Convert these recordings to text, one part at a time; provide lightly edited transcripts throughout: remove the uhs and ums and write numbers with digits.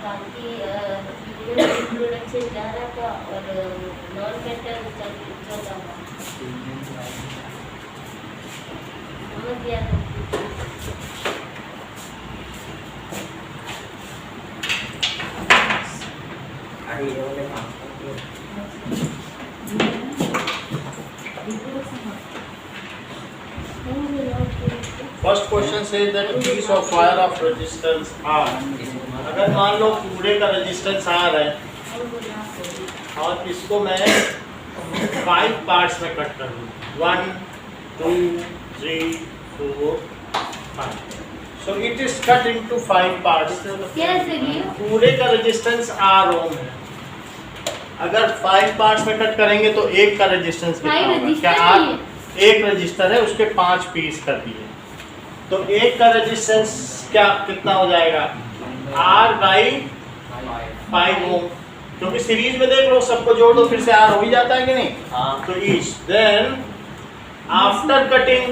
बाकी प्रोडक्शन जा रहा था और नॉन मेटल चल रहा था। समझ गया था। First question says that keys of wire of resistance R. अगर मान लो पूरे का रेजिस्टेंस R है और इसको मैं 5 पार्ट्स में कट कर दूँ 1 2 3 4 5 so it is cut into 5 parts. पूरे का रेजिस्टेंस R ओम है। अगर 5 पार्ट्स में कट करेंगे तो एक का रेजिस्टेंस कितना होगा? क्या R एक रजिस्टर है उसके 5 पीस कर दिए तो एक का रेजिस्टेंस क्या कितना हो जाएगा? R बाई 5 ओम। क्योंकि सीरीज में देख लो सबको जोड़ दो फिर से R हो ही जाता है कि नहीं? हाँ। तो each then after cutting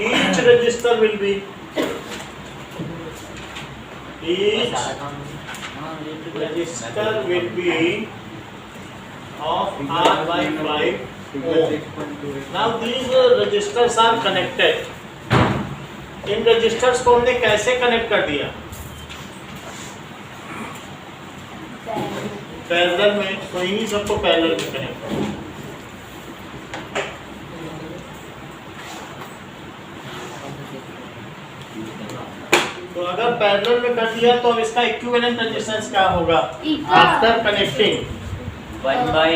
each register will be each register will be of R by 5 ohm. Now these registers are connected. इन रजिस्टर्स को हमने कैसे कनेक्ट कर दिया? पैरेलल में, तो इन्हीं सबको पैरेलल में कनेक्ट कर दिया। तो अगर पैरेलल में कर दिया तो अब इसका इक्विवेलेंट रेजिस्टेंस क्या होगा? आफ्टर कनेक्टिंग 1 by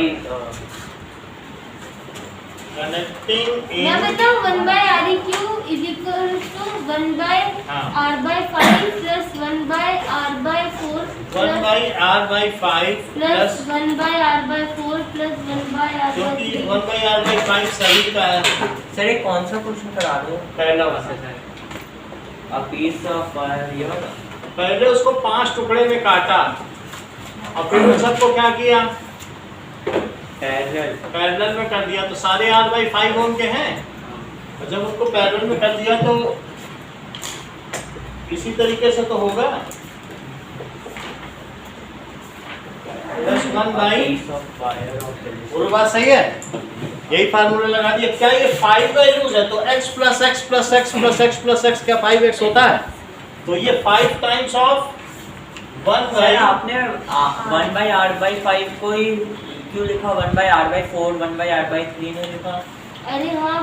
कनेक्टिंग इन मैं बताऊं 1 by Req is equal to 1 by R by 5 plus 1 by R by 4 1 by R by 5 plus 1 by R by 4 plus 1 by R by क्योंकि 3 1 by R by 5 सही का है। Sir ये कौन सा question करा दो? पहला वाला अ पीस ऑफ वायर ये वाला। पहले उसको 5 टुकड़े में काटा और फिर उन सबको क्या किया? पैरेलल में कर दिया तो सारे R by 5 ओम के हैं और जब उसको पैरेलल में कर दिया तो इसी तरीके से तो होगा प्लस 1 बाई पूरी बात सही है। यही फार्मूला लगा दिया। क्या ये 5 वैल्यूज है तो x plus x plus x plus x plus x क्या 5x होता है? तो ये 5 टाइम्स ऑफ 1 बाई आपने 1 by R by 5 को ही क्यों लिखा? 1 by R by 4 1 by R by 3 नहीं लिखा? अरे हाँ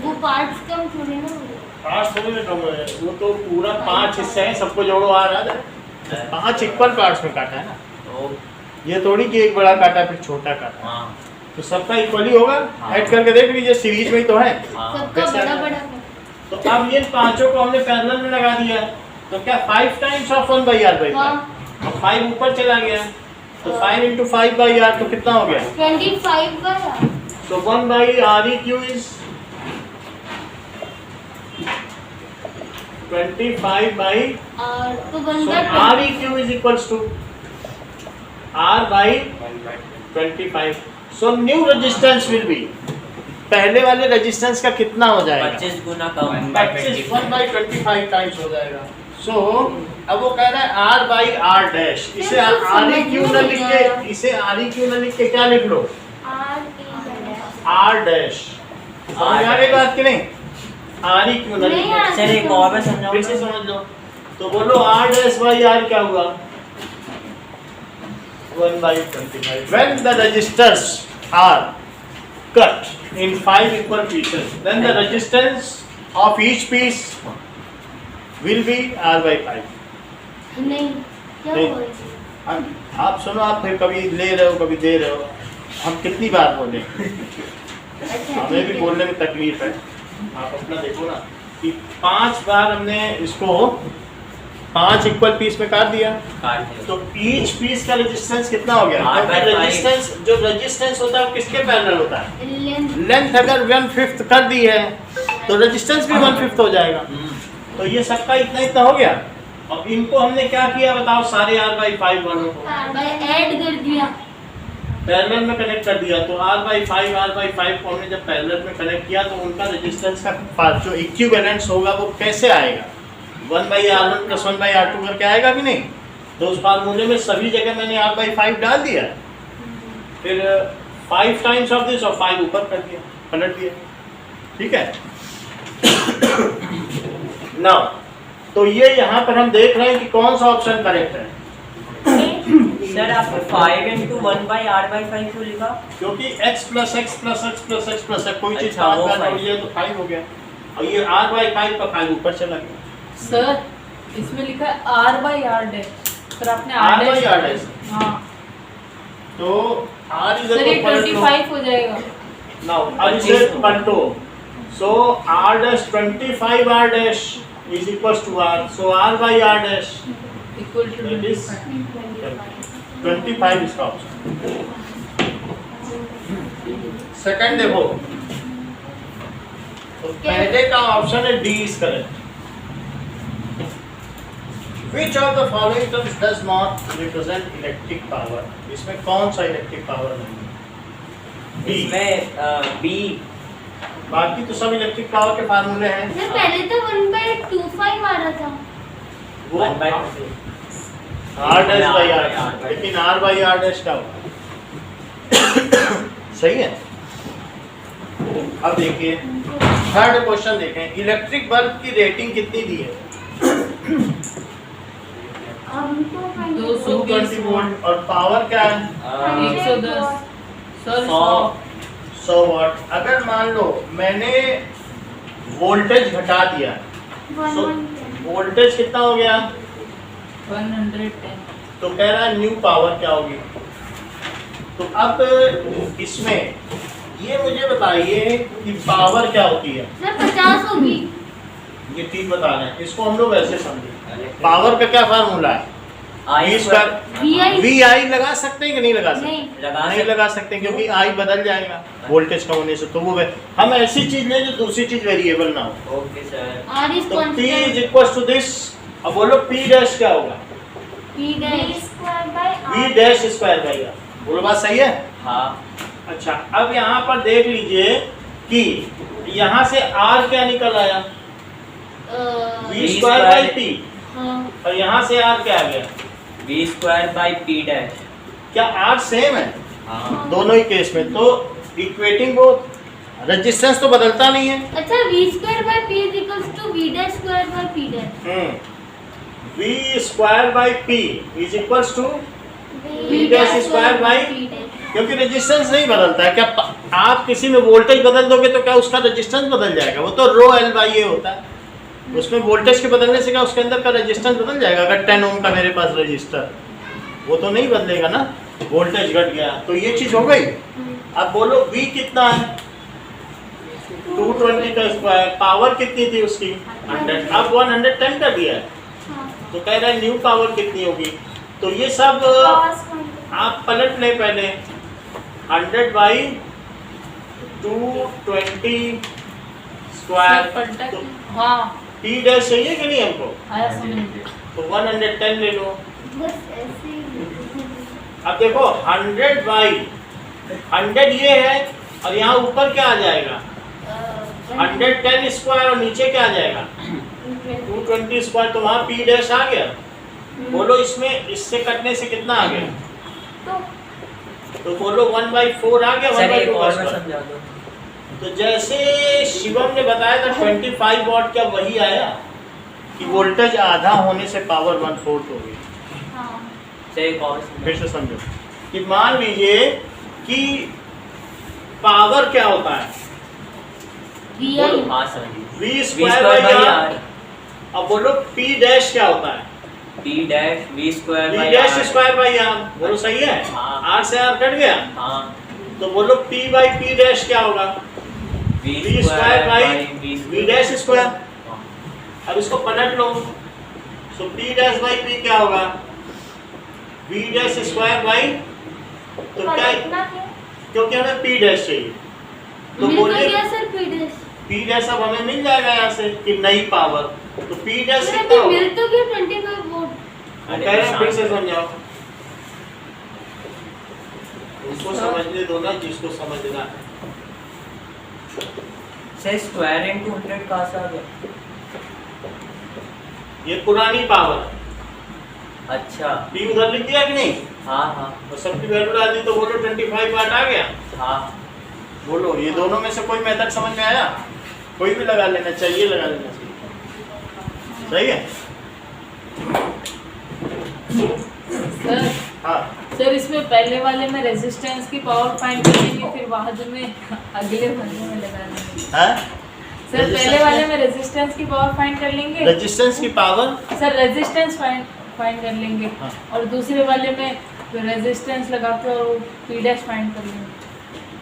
वो पार्ट्स कम थोड़ी ना हुए। पार्ट्स थोड़ी ना कम है, वो तो पूरा 5 हिस्से हैं सबको जोड़ो आ रहा है। 5 इक्वल पार्ट्स में काटा है ना, तो ये थोड़ी कि एक बड़ा काटा फिर छोटा काटा। हाँ तो सबका इक्वली होगा। ऐड करके देख लीजिए सीरीज में ही तो है। सबका बड़ा बड़ा है। तो अब ये पांचों को हमने पैरेलल में लगा दिया तो क्या 5 times of 1 by R by 5 और 5 ऊपर चला गया तो 5 into 5 by R तो कितना हो गया? 25 by R। So 1 by Req is 25 by R तो 1 so by Req is equals to R by 25. So new resistance will be पहले वाले रेजिस्टेंस का कितना हो जाएगा? 25 गुना कम 25 1 by 25 टाइम्स हो जाएगा। So अब वो कह रहा है R by R dash, इसे Req न लिख के इसे Req न लिख के क्या लिख लो? R dash। समझ आ रही बात कि नहीं? Req न लिख के सर एक और बार समझाओ। फिर से समझ लो। तो बोलो R dash by R क्या हुआ? 1 by 25. When the resistors are cut in 5 equal pieces, then the resistance of each piece will be R by 5. नहीं क्या नहीं। बोल रही आप सुनो, आप फिर कभी ले रहे हो कभी दे रहे हो, हम कितनी बार बोले? अच्छा हमें भी बोलने में तकलीफ है। आप अपना देखो ना कि 5 बार हमने इसको 5 इक्वल पीस में काट दिया तो ईच पीस का रेजिस्टेंस कितना हो गया? रेजिस्टेंस जो रेजिस्टेंस होता है वो किसके पैरेलल होता है? लेंथ अगर 1/5 कर दी है तो रेजिस्टेंस भी 1/5 हो जाएगा। तो ये सबका इतना इतना हो गया। अब इनको हमने क्या किया बताओ? सारे R by 5 वालों को ऐड कर दिया, पैरेलल में कनेक्ट कर दिया। तो R by 5 को हमने जब पैरेलल में कनेक्ट किया तो उनका रेजिस्टेंस का जो इक्विवेलेंस होगा वो कैसे आएगा? 1/r1 + 1/r2 करके आएगा कि नहीं? तो उस फार्मूले में सभी जगह मैंने r/5 डाल दिया, फिर 5 टाइम्स ऑफ दिस और 5 ऊपर कर दिया, पलट दिया, ठीक है। नाउ तो ये यहाँ पर हम देख रहे हैं कि कौन सा ऑप्शन करेक्ट है। सर आपने 5 × 1/r/5 क्यों लिखा? क्योंकि x + x + x + x + x कोई चीज अच्छा, वो 5 बार 5 जोड़िए तो 5 हो गया, और ये r/5 का 5 ऊपर चला गया। सर इसमें लिखा है r/r'। सर आपने r/r'। हाँ तो r इधर सर को ये पलट लो। 25 हो जाएगा। नाउ अब इसे पलटो, so r'25r' is equals to r, so r/r' equal to That is 25 इसका ऑप्शन। सेकंड देखो, तो पहले का ऑप्शन है D is correct. Which of the following terms does not represent electric power? इसमें कौन सा इलेक्ट्रिक पावर नहीं है? B। इसमें बी। बाकी तो सब इलेक्ट्रिक पावर के फार्मूले हैं। सर पहले तो 1/25 आ रहा था। वो r/2 r'/r', लेकिन r/r' क्या होगा? सही है। अब देखिए थर्ड क्वेश्चन देखें, इलेक्ट्रिक बल्ब की रेटिंग कितनी दी है? 220 वोल्ट, और पावर क्या है? 110 सर 100 वाट। अगर मान लो मैंने वोल्टेज घटा दिया, वोल्टेज कितना हो गया? 110। तो कह रहा है न्यू पावर क्या होगी। तो अब इसमें ये मुझे बताइए कि पावर क्या होती है। सर 50 होगी। ये ठीक बता रहे हैं, इसको हम लोग ऐसे समझे। पावर का क्या फार्मूला है? I V VI आई लगा सकते हैं कि नहीं लगा सकते? नहीं। नहीं लगा सकते क्योंकि आई बदल जाएगा वोल्टेज का होने से। तो वो हम ऐसी चीज लें जो दूसरी चीज वेरिएबल ना हो। Okay sir. R is तो P constant। Is equal to this. अब बोलो P डैश क्या होगा? P dash V dash square by R. बोलो बात सही है? हाँ। अच्छा अब यहाँ पर देख लीजिए कि यहाँ से R क्या निकल आया? V स्क्वायर बाई P, और यहाँ से R क्या आ गया? v²/p dash. क्या R सेम है हाँ। दोनों ही केस में? तो इक्वेटिंग वो रेजिस्टेंस तो बदलता नहीं है। अच्छा v²/p is equals to v dash square by p dash। V²/p is equals to v dash square by p dash। क्योंकि रेजिस्टेंस नहीं बदलता है। क्या आप किसी में वोल्टेज बदल दोगे तो क्या उसका रेजिस्टेंस बदल जाएगा? वो तो ρL/A होता है। उसमें वोल्टेज के बदलने से क्या उसके अंदर का रेजिस्टेंस बदल जाएगा? अगर 10 ओम का मेरे पास रेजिस्टर, वो तो नहीं बदलेगा ना, वोल्टेज घट गया। तो ये चीज हो गई। अब बोलो V कितना है? 220 का स्क्वायर। पावर कितनी थी उसकी? 100। अब 110 कर दिया है, तो कह रहा है न्यू पावर कितनी होगी। तो ये सब आप पलट लें पहले। 100/220 स्क्वायर। पलटा तो हाँ P डैश चाहिए कि नहीं हमको? आया समझ में। तो 110 ले लो। बस ऐसे ही। अब देखो 100/100 ये है, और यहाँ ऊपर क्या आ जाएगा? 110 स्क्वायर, और नीचे क्या आ जाएगा? 220 स्क्वायर। तो वहाँ P डैश आ गया। बोलो इसमें इससे कटने से कितना आ गया? तो बोलो 1/4 आ गया। सर एक 1/2 और का मैं स्क्वायर। समझा दूँ। तो जैसे शिवम ने बताया था 25 वॉट, क्या वही आया कि वोल्टेज आधा होने से पावर 1/4 हो गई। सर एक और समझा। फिर से समझो कि मान लीजिए कि पावर क्या होता है? VI हाँ समझिए। V²/R। अब बोलो P डैश क्या होता है? p dash V dash square. बोलो सही है? हाँ। R से R कट गया। हाँ। तो बोलो P/P डैश क्या होगा? V² dash square. अब इसको पलट लो। सो P डैश बाई P क्या होगा? V डैश स्क्वायर बाई, तो क्या, क्योंकि हमें P डैश चाहिए। तो मिल बोलिए गया sir P dash। P dash अब हमें मिल जाएगा यहाँ से कि नई पावर। तो P डैश सर कितना तो होगा? मिल तो गया 25 वोल्ट। वो कह रहे हैं फिर से समझाओ। उसको समझने दो ना जिसको समझना है। सर स्क्वायर इनटू 100 कहाँ से आ गया? ये पुरानी पावर है। अच्छा p उधर लिख दिया कि नहीं? हाँ हाँ तो सबकी वैल्यू डाल दी तो बोलो 25 वाट आ गया। हाँ बोलो ये दोनों में से कोई मेथड समझ में आया? कोई भी लगा लेना चाहिए, लगा लेना चाहिए। सही है? सर हाँ सर इसमें पहले वाले में रेजिस्टेंस की पावर फाइंड करेंगे, फिर बाद में अगले वाले में लगा लेंगे। हाँ सर पहले वाले में रेजिस्टेंस की पावर फाइंड कर लेंगे। रेजिस्टेंस की पावर सर रेजिस्टेंस फाइंड कर लेंगे हाँ। और दूसरे वाले में रेजिस्टेंस लगा के और पी डैश फाइंड कर लेंगे।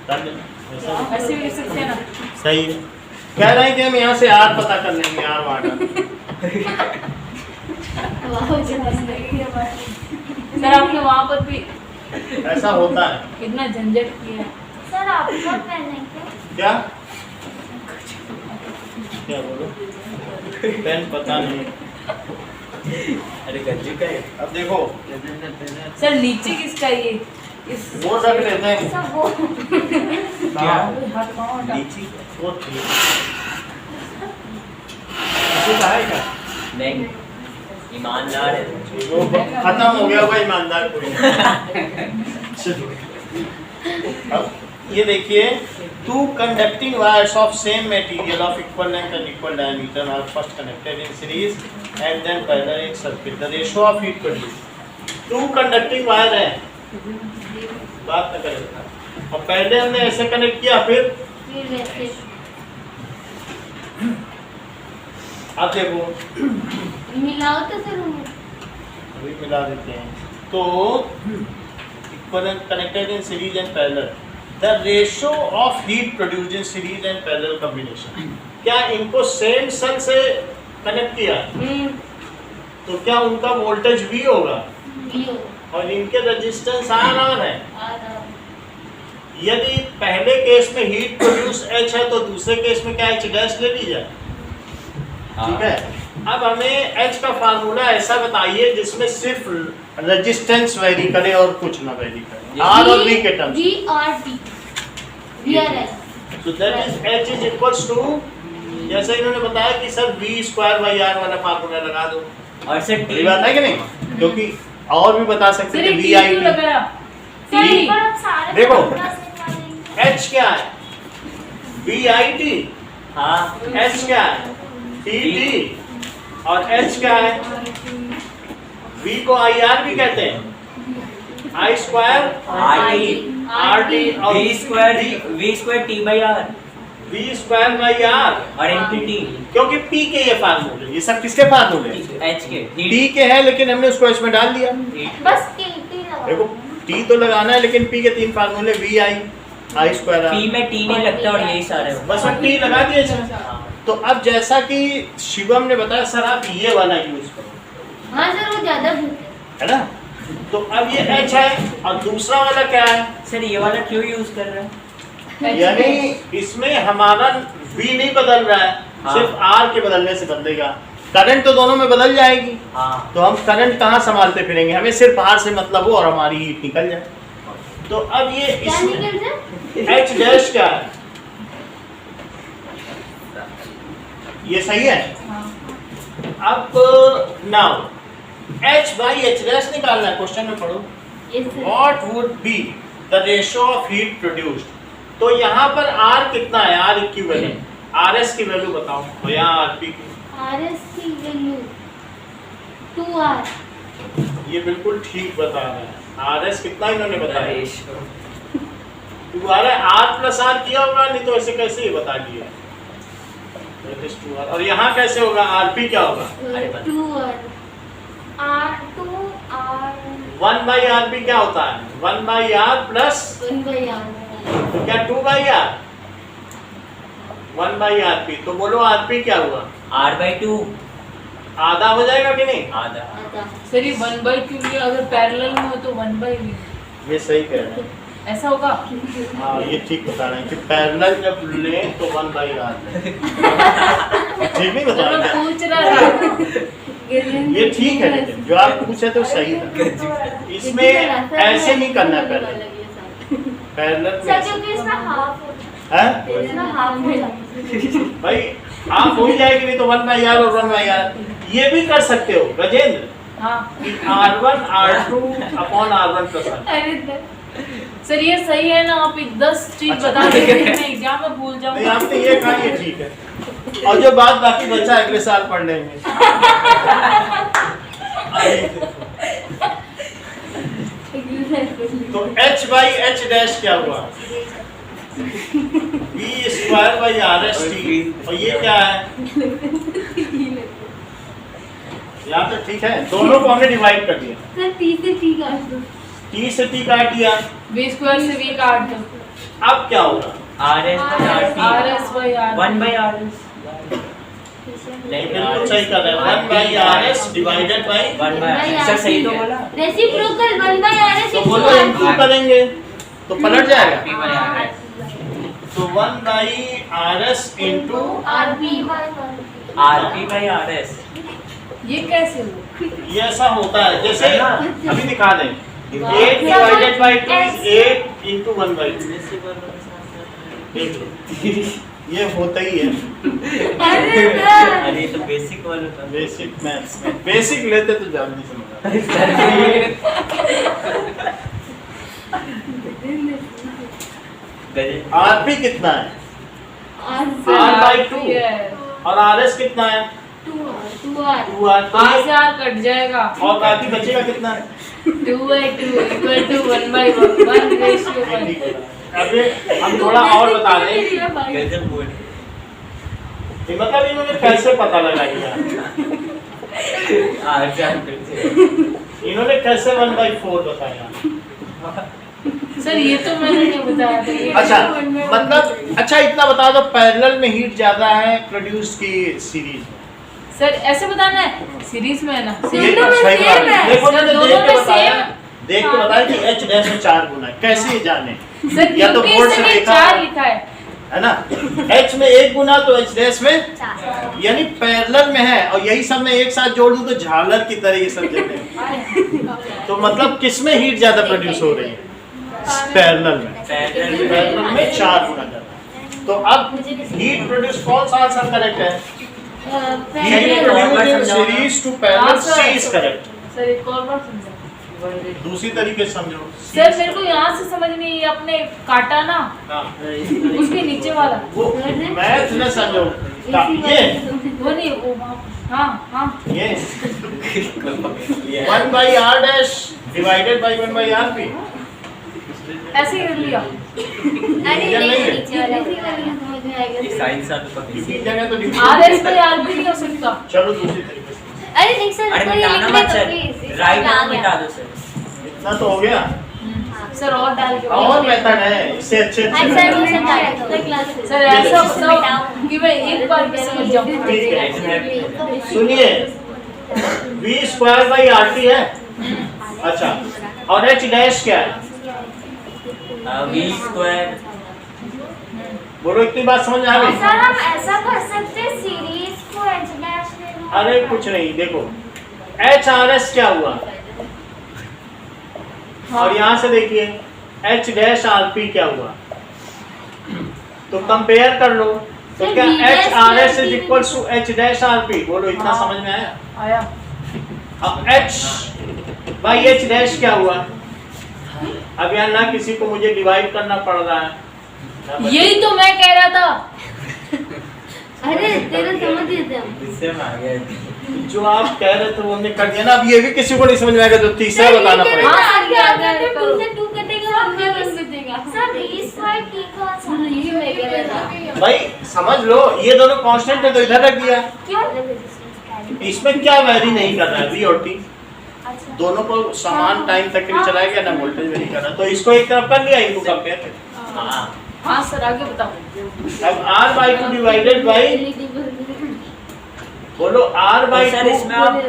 कर लेना। ऐसे भी कर सकते हैं ना? सही है। कह रहे हैं कि हम यहाँ से आर पता कर लेंगे, आर वाट। सर आपने वहाँ पर भी ऐसा होता है इतना झंझट किया है। सर आपका पेन है क्या? क्या? क्या बोलो? पेन पता नहीं। अरे गज्जू का है। अब देखो सर नीचे किसका ये इस वो रख लेते हैं। सब वो क्या? हाथ पाँव हटा। लीची वो ठीक किसी का है क्या? नहीं ईमानदार है। वो खत्म हो गया भाई, ईमानदार कोई नहीं। अब ये देखिए, two conducting wires of same material of equal length and equal diameter are first connected in series and then parallel in circuit. The ratio of heat produce. Two conducting wire है, बात न करें। और पहले हमने ऐसे कनेक्ट किया, फिर वैसे अब देखो मिलाओ तो सर उन्हें। अभी मिला देते हैं। तो equivalent connected in series and parallel, the ratio of heat produced in series and parallel combination. क्या इनको सेम सेल से कनेक्ट किया तो क्या उनका वोल्टेज V होगा और इनके रेजिस्टेंस R है। यदि पहले केस में हीट प्रोड्यूस H है तो दूसरे केस में क्या H डैश ले ली जाए? ठीक है। अब हमें H का फार्मूला ऐसा बताइए जिसमें सिर्फ रेजिस्टेंस वेरी करे और कुछ ना वेरी करे, R और V के terms. So that is H is equals to, जैसे इन्होंने बताया कि सर V² by R वाला फार्मूला लगा दो। और सर ये बात है कि नहीं? क्योंकि और भी बता सकते सर थे ये VI क्यों लगाया? सर एक बार आप सारे देखो। फॉर्मूला से निकालेंगे। H क्या है? VIT। हाँ H क्या है? TT। और H क्या है? V को IR भी कहते हैं, I² RT और V square T by R V² by R और इनटू T क्योंकि P के ये फार्मूले, ये सब किसके फार्मूले? H के T के हैं, लेकिन हमने उसको इसमें डाल दिया। बस टी लगा। देखो T तो लगाना है, लेकिन P के 3 फार्मूले VI, I² P में T नहीं लगता और यही सारे बस वो T लगा दिए इसमें। तो अब जैसा कि शिवम ने बताया सर आप ये वाला यूज करो, हाँ सर वो ज्यादा है ना? तो अब ये H है और दूसरा वाला क्या है? सर ये वाला क्यों यूज कर रहे हैं? यानी इसमें हमारा V नहीं बदल रहा है, हाँ। सिर्फ R के बदलने से बदलेगा। करंट तो दोनों में बदल जाएगी, हाँ तो हम करंट कहाँ संभालते फिरेंगे? हमें सिर्फ R से मतलब हो और हमारी हीट निकल जाए। तो अब ये क्या इसमें निकल जाए? H डैश क्या है? ये सही है। अब now H by H dash निकालना है, क्वेश्चन में पढ़ो। Yes, sir. What would be the ratio of heat produced? तो यहाँ पर R कितना है? R इक्विवेलेंट, RS की वैल्यू बताओ। तो यहाँ RP की RS की वैल्यू 2R। ये बिल्कुल ठीक बता रहे हैं। RS कितना इन्होंने बताया? रेशियो दोबारा R प्लस R किया होगा, नहीं तो ऐसे कैसे ही बता दिए। That is 2R। और यहाँ कैसे होगा? RP क्या होगा? अरे बस। 2R 1 by RP क्या होता है? 1 by R plus 1 by R। तो क्या 2 by R? 1 by RP। तो बोलो RP क्या हुआ? R/2 आधा हो जाएगा कि नहीं? आधा आधा। सर ये 1/2 लिया, अगर पैरेलल में हो तो 1/V ये सही कह रहे हैं। ऐसा होगा। हाँ ये ठीक बता रहे हैं कि पैरेलल जब लें तो 1 by R लें। ठीक नहीं बता मैं रहे हैं? पूछ रहा था। ये ठीक है, लेकिन जो आप पूछे तो सही था। इसमें ऐसे नहीं करना है पैरेलल। पैरेलल में सर क्योंकि इसमें हाफ हो हैं? इसमें हाफ हो जाता है। भाई हाफ हो ही जाएगी, नहीं तो 1 by R और 1 by R। ये भी कर सकते हो गजेंद्र, हाँ R1 R2 upon R1 plus R2। अरे सर ये सही है ना, आप 10 चीज अच्छा। बता देते हैं, मैं एग्जाम में भूल नहीं जाऊंगा। आपने ये कहा ये ठीक है, और जो बात बाकी बचा अगले साल पढ़ लेंगे। तो h बाई एच डैश क्या हुआ? b square by R S T, और ये क्या है? यहाँ तो ठीक है, दोनों को हमने डिवाइड कर दिया। सर टी से टी काट दो। t से t काट दिया, b स्क्वायर से v काट दो, अब क्या होगा? RS by RT RS by R 1 by RS नहीं बिल्कुल सही कर रहे हैं, 1 by R S divided by, 1 by RS sir सही तो बोला। रेसिप्रोकल 1 by RS तो बोलो इनटू करेंगे तो पलट जाएगा। RP by RS तो 1 by R S into RP RP by RS ये कैसे हुआ? ये ऐसा होता है जैसे अभी दिखा दें, 8 divided by 2 is 8 into 1 by 2। ये होता ही है, अरे सर अरे तो बेसिक वाला था। बेसिक मैथ्स में बेसिक लेते तो जल्दी समझ आरपी कितना है? R by 2 और आर एस कितना है? 2R 2R। तो R ये- से R कट जाएगा, और बाकी बचेगा कितना? 2 by 2 equal to 1 by 1 ratio 1। अभी हम थोड़ा और बता दें, गजब बोल ये मतलब इन्होंने कैसे पता लगा लिया, इन्होंने कैसे 1/4 बताया। सर ये तो मैंने नहीं बताया था ये। अच्छा मतलब अच्छा इतना बता दो, पैरेलल में हीट ज्यादा है प्रोड्यूस की सीरीज में? सर ऐसे बताना है, सीरीज में है ना। ये दोनों में सही बात same है। है। देखो सर, मैंने दोनों देख के में बताया, same। देख के बताया कि h डैश में 4 गुना है, कैसे जाने? सर या तो क्योंकि बोर्ड से इसमें देखा 4 लिखा है। है ना, h में 1 गुना तो h डैश में, यानी पैरेलल में है, और यही सब मैं एक साथ जोड़ दूं तो झालर की तरह ये सब चलते हैं। तो मतलब किस में हीट ज्यादा प्रोड्यूस हो रही है? पैरेलल में। पैरेलल में 4 गुना ज्यादा। तो अब हीट प्रोड्यूस कौन सा आंसर करेक्ट है? Heat produce in series to parallel, C is correct. Sir एक और बार समझा। दूसरी तरीके से समझो। सर मेरे को यहाँ से समझ नहीं, ये अपने काटा ना हाँ। उसके नीचे वाला वो मैथ न समझो, ये वो नहीं, वो वहाँ। हाँ हाँ ये 1 by R dash divided by 1 by R P, ऐसे ही कर लिया। अरे ये नहीं नहीं है। नीचे वाला समझ में आएगा। साइंस वाला तो किसी जगह तो RS by RP नहीं हो सकता। चलो दूसरी तरीके से, अरे नहीं सर अरे कोई मिटाना लिखने मत तो सर, प्लीज राइट में मिटा दो सर। इतना तो हो गया। सर और डाल के और मेथड है इससे अच्छे सर method ये है। सब क्लास सर ऐसा बताओ कि मैं एक बार में समझ जाऊँ। ठीक है सुनिए, v square by R T है, अच्छा, और h डैश क्या है? V स्क्वायर बोलो इतनी बात समझ आ गई? सर हम ऐसा कर सकते हैं सीरीज को h डैश में। अरे कुछ नहीं, देखो एच आर एस क्या हुआ, और यहाँ से देखिए एच डैश आर पी क्या हुआ, तो कंपेयर कर लो। तो सर, क्या V H R S dash is equal to H dash R P? बोलो इतना हाँ। समझ में आया? आया। अब एच बाई एच डैश क्या हुआ? अब यहाँ ना किसी को मुझे डिवाइड करना पड़ रहा है, ना बच्चे- यही तो मैं कह रहा था। अरे तेरा समझ लेते हम। इससे में आ गया। जो आप कह रहे थे वो हमने कर दिया ना। अब ये भी किसी को नहीं समझ में आएगा, तो तीसरा बताना पड़ेगा। हाँ, आगे आगे आगे करो। 2 से 2 कटेगा और 2 बचेगा। सर v स्क्वायर t का आंसर ये मैं कह रहा था। भाई समझ लो, ये दोनों कांस्टेंट है तो इधर रख दिया। क्यों? इसमें क्या वैरी नहीं कर रहा है, v और t अच्छा। दोनों को समान टाइम तक के लिए चलाया गया ना, वोल्टेज वेरी कर रहा, तो इसको एक तरफ कर लिया, इनको कंपेयर कर। हाँ हाँ सर आगे बताओ। अब r बाई 2 डिवाइडेड बाई, बोलो r बाई सर 2। इसमें आप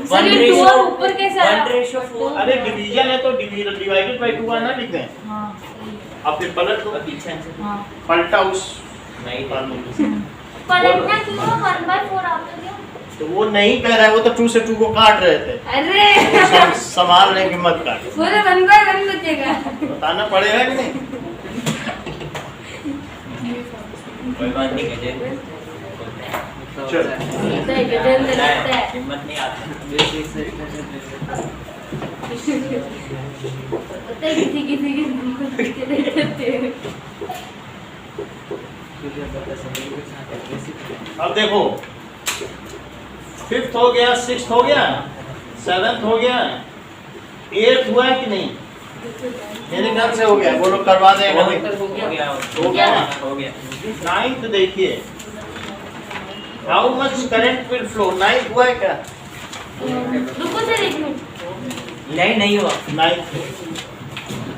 सर ये 2 और ऊपर कैसे आया? 1:4 अरे डिवीजन है तो डिवाइडेड बाई 2 ना लिख दें, हाँ अब फिर पलट दो, पीछे से हाँ पलटा उस नहीं पलटना क्यों? 1/4 आता क्यों? तो वो नहीं कह रहा है, वो तो 2 से 2 को काट रहे थे। अरे संभाल लें कि मत काट, पूरे 1/1 बचेगा। बताना पड़ेगा कि नहीं? कोई बात नहीं कहते चल। लगता है गजल लगता है। हिम्मत नहीं आती। पता है किसी किसी की चले जाते हैं। अब देखो 5th हो गया, 6th हो गया, 7th हो गया, 8th हुआ है कि नहीं? मेरे ख्याल से हो गया, बोलो करवा देगा नहीं? हो गया हो गया ना? हो गया। 9th देखिए, how much current will flow? 9th हुआ है क्या? रुको सर एक मिनट। नहीं हुआ। 9th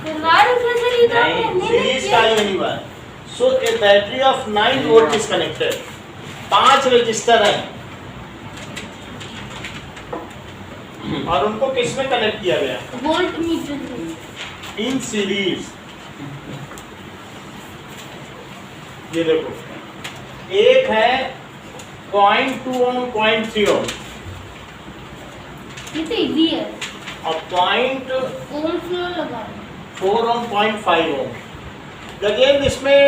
करवा रखा सर ये तो नहीं, आपने सीरीज का ही नहीं हुआ। So a battery of 9 volt is connected. 5 resistor हैं और उनको किस में कनेक्ट किया गया? वोल्ट मीटर से। In series. ये देखो, एक है 0.2 ओम, 0.3 ओम ये तो इजी है। और 0.4 ओम फ्लो लगा। ओम, 0.5 ओम। अगेन इसमें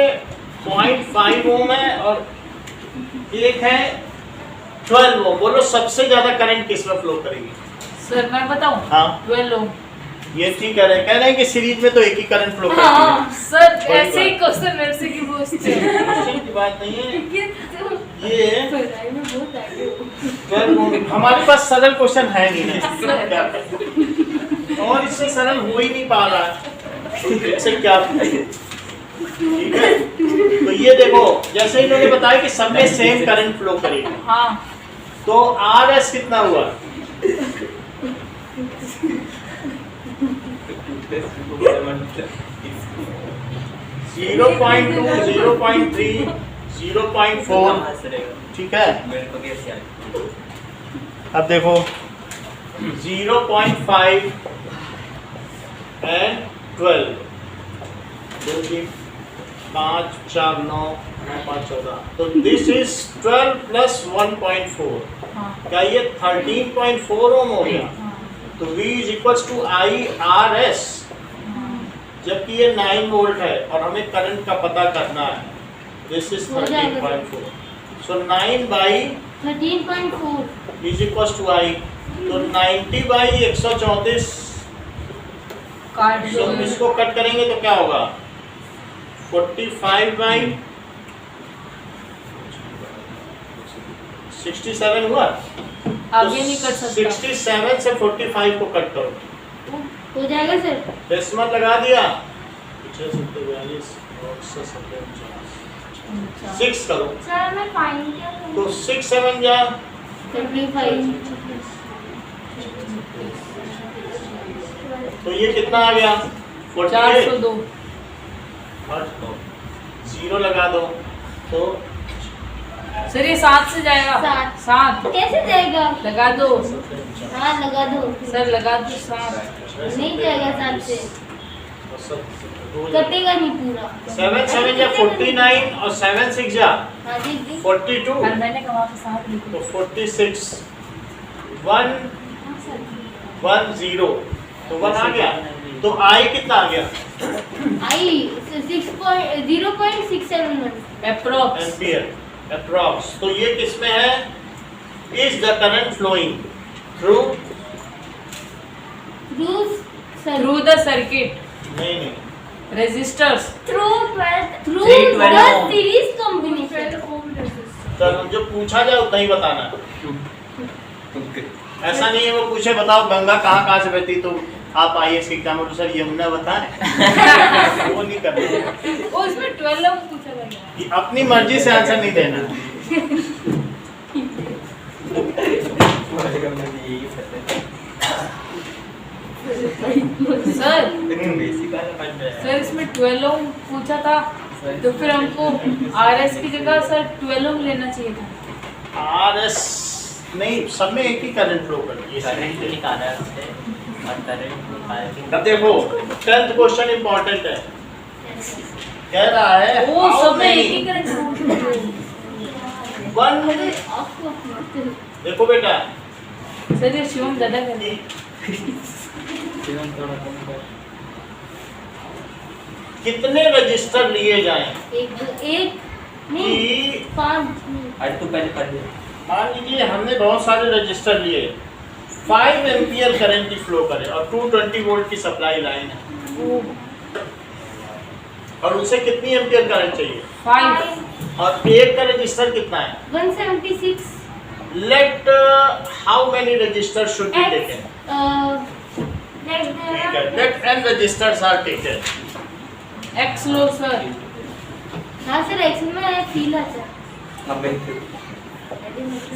0.5 ओम है और एक है 12 ओम। बोलो सबसे ज्यादा करंट किस में फ्लो करेगी? सर मैं बताऊं? हाँ 12 ओम। ये ठीक कह रहे हैं कि सीरीज में तो एक ही करंट फ्लो करती है। हाँ सर कोई ऐसे ही बात। क्वेश्चन मेरे से क्यों पूछते हैं? क्वेश्चन की बात नहीं है ये तो ये। पढ़ाई में बहुत आगे हो। 12 ओम हमारे पास सरल क्वेश्चन है नहीं ना, क्या करें? और इससे सरल हो ही नहीं पा रहा है, इससे क्या? ठीक है, तो ये देखो जैसे इन्होंने बताया कि सब में सेम करंट फ्लो करेगी, हाँ तो RS कितना हुआ? 0.2, 0.3, 0.4, ठीक है। मेरे को कैसे आई? अब देखो 0.5 एंड 12, 2 3 5 4 9 5 14, तो दिस इज 12 प्लस 1.4, हाँ क्या ये 13.4 ओम हो गया? हाँ तो V is equals to IRS, जबकि ये 9 वोल्ट है और हमें करंट का पता करना है। This is 13.4, so 9 by 13.4 is equals to I, तो 90 बाई 134, काट तो दो। इसको कट करेंगे तो क्या होगा? 45 बाई 67 हुआ। आगे नहीं कर सकता। 67 से 45 को कट करो, हो जाएगा सर। डेसिमल लगा दिया, 6 करो, सर मैं फाइन क्या तो करूं? 6 7 जा 35 तो ये कितना आ गया? 48 402। और 0 लगा दो तो सर ये 7 से जाएगा। 7 7 कैसे जाएगा? लगा दो। हाँ लगा दो। सर लगा दो 7। नहीं जाएगा 7 से, कटेगा नहीं पूरा। 7 7 जा 49 और 7 6 जा हाँ देख देख। 42, और मैंने कहा वहाँ पे 7 लिखो। तो 46 1 1 0, तो 1 आ गया। तो I कितना आ गया? I 0.671 approx. Ampere approx. तो ये किस में है? Is the current flowing through? Through the circuit नहीं नहीं, resistors. Through 312 the ohm। Series combination. चलो जो पूछा जाए उतना ही बताना है। ऐसा नहीं है वो पूछे बताओ गंगा कहाँ से बहती, तो आप IAS के एग्जाम में सर यमुना बताएं। वो नहीं करना, ओ इसमें 12 ओम पूछा गया। ये अपनी मर्जी से आंसर नहीं देना। सर सर इसमें 12 ओम पूछा था, तो फिर हमको RS की जगह सर 12 ओम लेना चाहिए था। RS नहीं, सब में एक ही करंट फ्लो करती है। अब देखो 10th क्वेश्चन इंपॉर्टेंट है, कह रहा है ओ how सब में एक many- ही करंट। One- देखो बेटा, सर ये शिवम ज्यादा कर रहे कितने रजिस्टर लिए जाएं? एक नहीं, 5 अरे तू पहले पढ़ ले। मान लीजिए हमने बहुत सारे रजिस्टर लिए, 5 एम्पियर करंट की फ्लो करे और 220 वोल्ट की सप्लाई लाइन है, और उसे कितनी एम्पियर करंट चाहिए? 5 और एक का रजिस्टर कितना है? 176 let how many register should be taken? like ठीक है, let n registers are taken. X लो सर। हाँ सर, एक्स में फील आता है।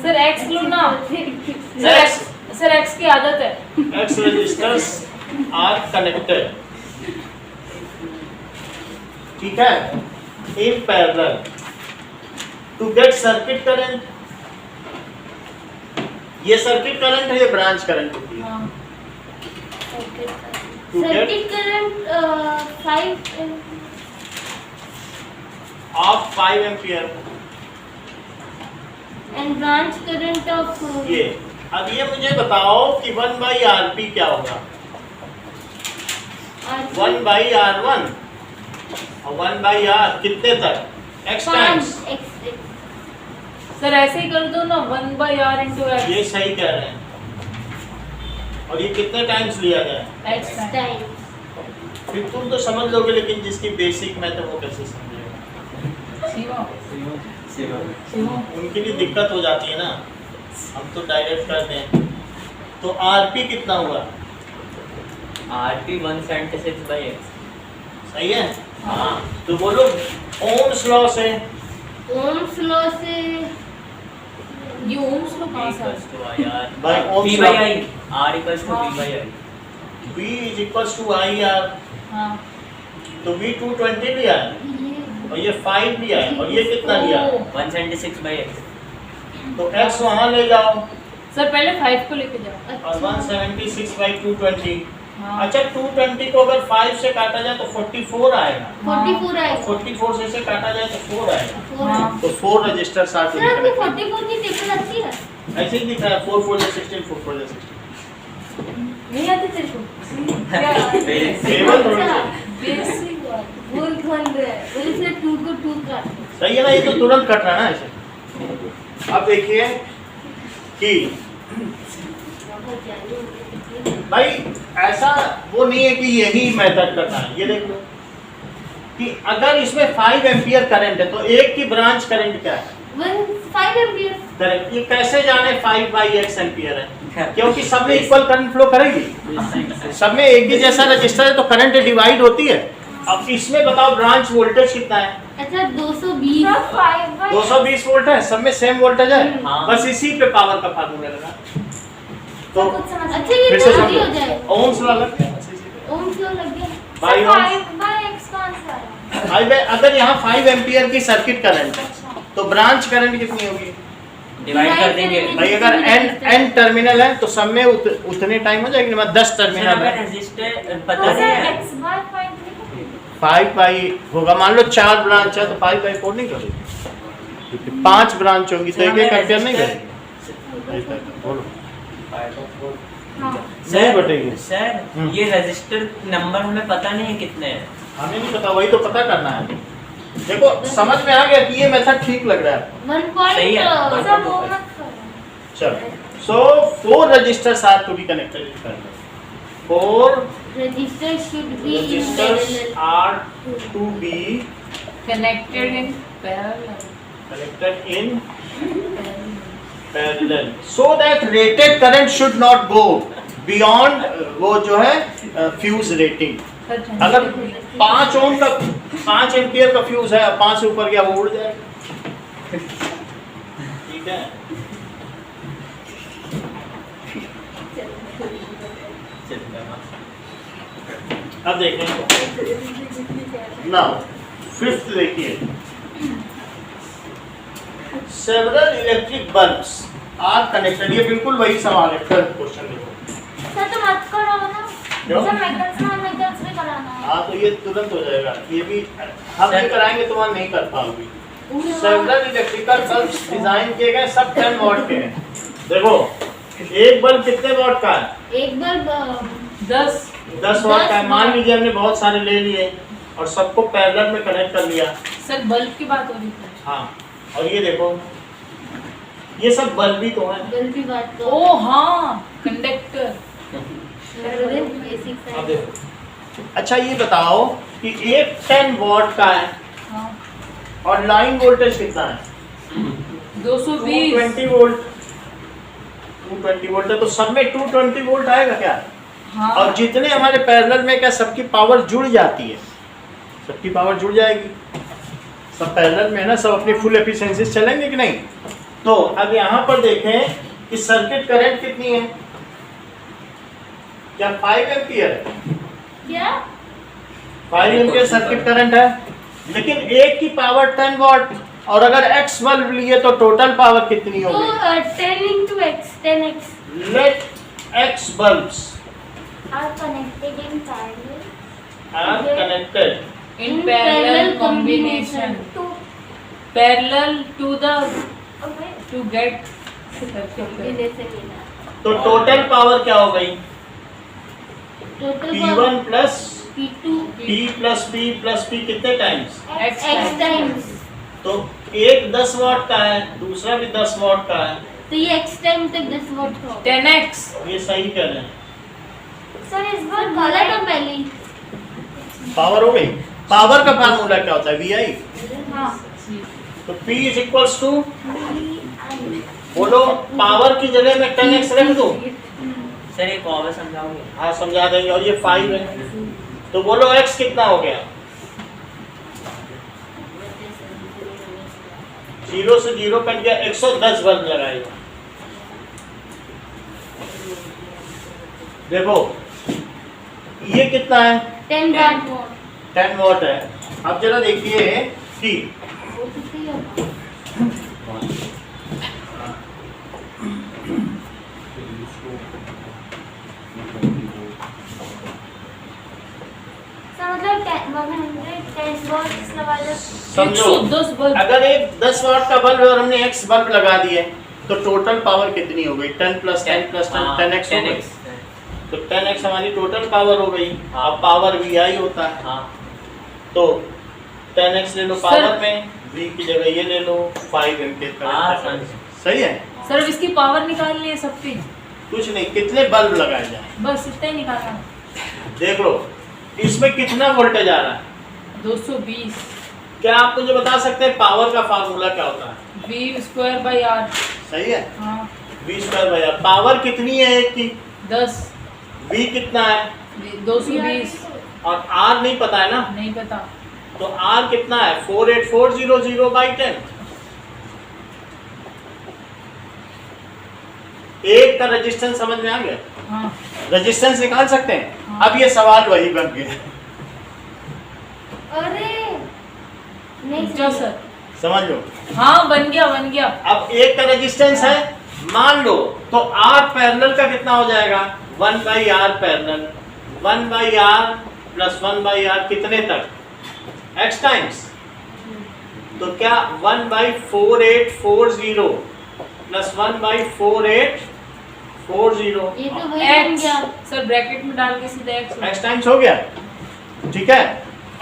सर एक्स लो ना। सर एक्स की आदत है। X registers are connected, ठीक है, in parallel to get circuit current। ये सर्किट करंट है, ये ब्रांच करंट होती है। हाँ। To get circuit current 5 of 5 ampere, and branch current of ये। अब ये मुझे बताओ कि 1/RP क्या होगा? 1/R1 और 1/R कितने तक? X times. सर ऐसे ही कर दो ना, 1/R × x। ये सही कह रहे हैं। और ये कितने टाइम्स लिया गया है? X time. टाइम। फिर तुम तो समझ लोगे, लेकिन जिसकी बेसिक मैथ है वो कैसे समझेगा? शिवम। उनके लिए दिक्कत हो जाती है ना, हम तो डायरेक्ट करते हैं। तो आरपी कितना हुआ? RP 176/x। सही है। हाँ, तो बोलो ओम्स लॉ से। ओम्स लॉ से ये ओम्स लो कहाँ से? By Ohm's V law। by I। R equals to V by I। V is equals to IR। हाँ। तो V 220 लिया है ये और ये 5 लिया है, और ये कितना लिया है? 176/x। तो X वहाँ ले जाओ सर पहले 5 को लेके जाओ। और 176/220। हाँ। अच्छा, 220 को अगर 5 से काटा जाए तो 44 आएगा। 44 आएगा। 44 से इसे काटा जाए तो 4 आएगा। हाँ। तो 4 रजिस्टर साथ सर आपको 44 की टेबल आती है? ऐसे ही दिख रहा है, 4 4 16 4 4 16। नहीं आती तेरे को? क्या? टेबल थोड़ी अच्छा, सी। बेसिक बात। बोल खोल रहे हैं, बोले सर 2 को 2 का। सही है ना, ये तो तुरंत कट रहा है ना ऐसे। अब देखिए कि भाई ऐसा वो नहीं है कि यही मेथड करना है। ये देख लो कि अगर इसमें 5 एम्पियर करंट है तो एक की ब्रांच करंट क्या है? 5 एम्पियर। करंट। ये कैसे जाने 5/x एम्पियर है? क्योंकि सब में इक्वल करंट फ्लो करेगी, सब में एक ही जैसा रजिस्टर है तो करंट डिवाइड होती है। अब इसमें बताओ ब्रांच वोल्टेज कितना है? अच्छा 220। 220 वोल्ट है, सब में सेम वोल्टेज है। हाँ। बस इसी पे पावर का फार्मूला लगा। तो अच्छा ये फिर से जल्दी हो समझो, जाएगा। ओम्स लॉ लग गया। ओम्स लॉ लग गया। By ohms. 5/x का आंसर है। भाई अगर यहाँ 5 एम्पियर की सर्किट करंट है तो ब्रांच करंट कितनी होगी? डिवाइड कर देंगे। भाई अगर n टर्मिनल है तो सब में उतने टाइम हो जाएगी ना, 10 टर्मिनल है। रजिस्टर पता नहीं है। 5/, होगा मान लो 4 ब्रांच है तो 5/4 नहीं करेगी। 5 ब्रांच होगी तो एक एक एम्पियर नहीं करेगी। बोलो नहीं बटेगी। सर ये रजिस्टर नंबर हमें पता नहीं है कितने हैं। हमें नहीं पता, वही तो पता करना है। देखो समझ में आ गया कि ये मेथड ठीक लग रहा है। 1 पॉइंट सही है। सब वो मत करो। चलो, so 4 registers are to be connected in parallel. 4 Registers should be in registers parallel. are to be connected in parallel. connected in parallel so that rated current should not go beyond वो जो है fuse rating. अगर 5 ओम का 5 ampere का fuse है, 5 से ऊपर गया वो उड़ जाएगा। ठीक है, अब देखें नाउ 5th देखिए, several electric bulbs are connected. ये बिल्कुल वही सवाल है, थर्ड क्वेश्चन देखो। सर तो मत करो ना। क्यों? सर मेटल्स में कराना है। हाँ तो ये तुरंत हो जाएगा, ये भी हम नहीं कराएंगे तो वहाँ नहीं कर पाओगे। सेवरल इलेक्ट्रिकल बल्ब्स डिजाइन किए गए, सब 10 वॉट के हैं। देखो एक बल्ब कितने वॉट का है? एक बल्ब 10 वॉट का है। मान लीजिए हमने बहुत सारे ले लिए और सबको पैरेलल में कनेक्ट कर लिया। सर बल्ब की बात हो रही है। हाँ, और ये देखो, ये सब बल्ब ही तो है। बल्ब की बात तो ओ हाँ, कंडक्टर। बेसिक अब देखो, अच्छा ये बताओ कि एक 10 वॉट का है हाँ, और लाइन वोल्टेज कितना है? 220। 220 वोल्ट। 220 वोल्ट है तो सब में 220 वोल्ट आएगा क्या? हाँ, और जितने हमारे पैरेलल में क्या सबकी पावर जुड़ जाती है? सबकी पावर जुड़ जाएगी, सब पैरेलल में है ना, सब अपनी फुल एफिशिएंसी चलेंगे कि नहीं? तो अब यहाँ पर देखें कि सर्किट करंट कितनी है? क्या 5 एम्पियर है? क्या 5 एम्पियर सर्किट करंट है, लेकिन एक की पावर 10 वॉट, और अगर एक्स बल्ब लिए तो टोटल पावर कितनी तो होगी? 10 into x 10x let x bulbs are connected in parallel are connected in parallel combination, to parallel to the okay to get इधर से लेना तो टोटल पावर क्या हो गई? Total P1 plus P2 P plus P कितने times? x times तो एक 10 वॉट का है, दूसरा भी 10 वॉट का है, तो ये x टाइम तक 10 वॉट का होगा 10x। ये सही कह रहे हैं। सर इस बार बोला था पहले ही। पावर हो गई। पावर का फार्मूला क्या होता है? VI। हाँ तो P इज इक्वल्स टू, बोलो पावर की जगह में 10x रख दो। सर एक और समझाओगे? हाँ समझा देंगे, और ये 5 है, तो बोलो x कितना हो गया? 0 से 0 कट गया, 110 बल्ब लगाएगा। देखो ये कितना है? 10 वाट 10 वॉट है। अब जरा देखिए कि वो कितनी होगा? सर मतलब 110 वॉट्स लगा दो। समझो, 110 बल्ब। अगर एक 10 वॉट का बल्ब है और हमने x बल्ब लगा दिए तो टोटल पावर कितनी हो गई? 10 प्लस 10 प्लस 10 10x हो गई। तो 10x हमारी टोटल पावर हो गई। हाँ। अब पावर VI होता है, हाँ तो 10x ले लो सर- पावर में, V की जगह ये ले लो, 5 एम्पियर हाँ, करंट। सही है? सर इसकी पावर निकालनी है सबकी, कुछ नहीं, कितने बल्ब लगाए जाए बस इतना ही निकालना। देख लो, इसमें कितना वोल्टेज आ रहा है? 220 क्या आप मुझे बता सकते हैं पावर का फार्मूला क्या होता है? V²/R। सही है, हाँ, V²/R। पावर कितनी है एक की? 10 V कितना है? 220 और R नहीं पता है ना, नहीं पता। तो R कितना है? 48400/10। एक का रेजिस्टेंस समझ में आ गया? हाँ, रेजिस्टेंस निकाल सकते हैं। हाँ। अब ये सवाल वही बन गया, अरे नहीं पूछो सर। समझ लो। हाँ बन गया बन गया। अब एक का रेजिस्टेंस है मान लो, तो R पैरेलल का कितना हो जाएगा? 1/R parallel, 1/R plus 1/R कितने तक? x times. तो क्या 1/4840 प्लस 1/4840 ये तो वही बन X गया। सर ब्रैकेट में डाल के सीधा X x टाइम्स हो गया। ठीक है,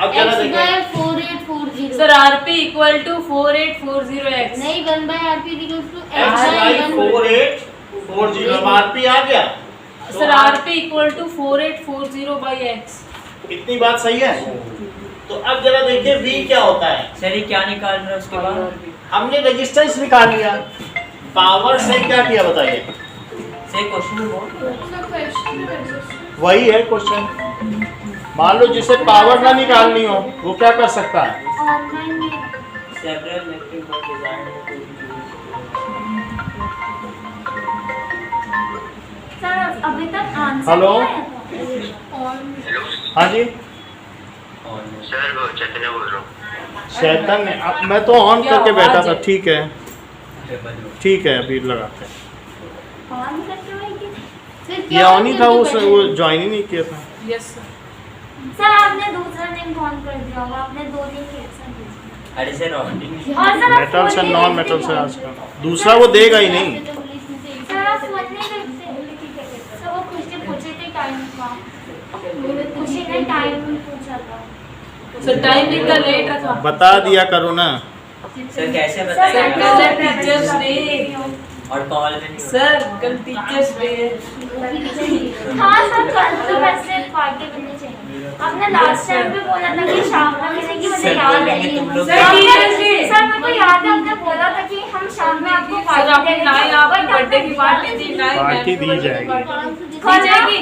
अब जरा x देखिए, by 4840 sir RP equal to 4840x। नहीं 1 by RP equals to x x by by 1 4840। अब RP आ गया तो sir RP equal to 4840/x। इतनी बात सही है। तो अब जरा देखिए V क्या होता है? सर ये क्या निकाल रहे हो उसके बाद? हमने रेजिस्टेंस निकाल लिया, पावर से क्या किया बताइए? सर क्वेश्चन बहुत वही है क्वेश्चन। मान लो जिसे पावर ना निकालनी हो वो क्या कर सकता है? ऑनलाइन में several electric bulb design. Sir अभी तक आंसर हेलो? नहीं आया था। हाँ जी सर वो चैतन्य बोल रहा हूँ। चैतन्य, अब मैं तो ऑन क्या करके बैठा आवाज था। है? ठीक है ठीक है, अभी लगाते हैं। ऑन करके हुए कि फिर ये क्या ऑन ही था, करके वो बैठे? वो ज्वाइन ही नहीं किया था। Yes sir. सर आपने दूसरा नेम कौन कर दिया होगा, आपने दो नहीं किए सर। अरे सर ऑडिटिंग और सर आप मेटल फोन से नहीं नॉन रखते मेटल से क्या? आजकल दूसरा वो देगा ही नहीं। सर आप फोन नहीं रखते। सर वो क्वेश्चन पूछे थे टाइम का, क्वेश्चन ने टाइम पूछा था। सर टाइम इतना लेट रखा। बता दिया करो ना। सर कैसे सर बताएगा? कल टीचर्स डे। और कॉल में नहीं सर कल टीचर्स डे। हाँ सर, कल तो वैसे पार्टी करनी चाहिए। आपने लास्ट टाइम भी बोला था कि शाम में मिलेगी, मुझे सर याद बोलेंगे तुम है। लोग सर टीचर्स डे। सर मेरे को याद है, आपने बोला था कि हम शाम में आपको सर पार्टी आपने ना ही आपकी बर्थडे की पार्टी दी, ना ही पार्टी मैम की दी birthday की जाएगी। पार्टी दी। दी खाना? जाएगी।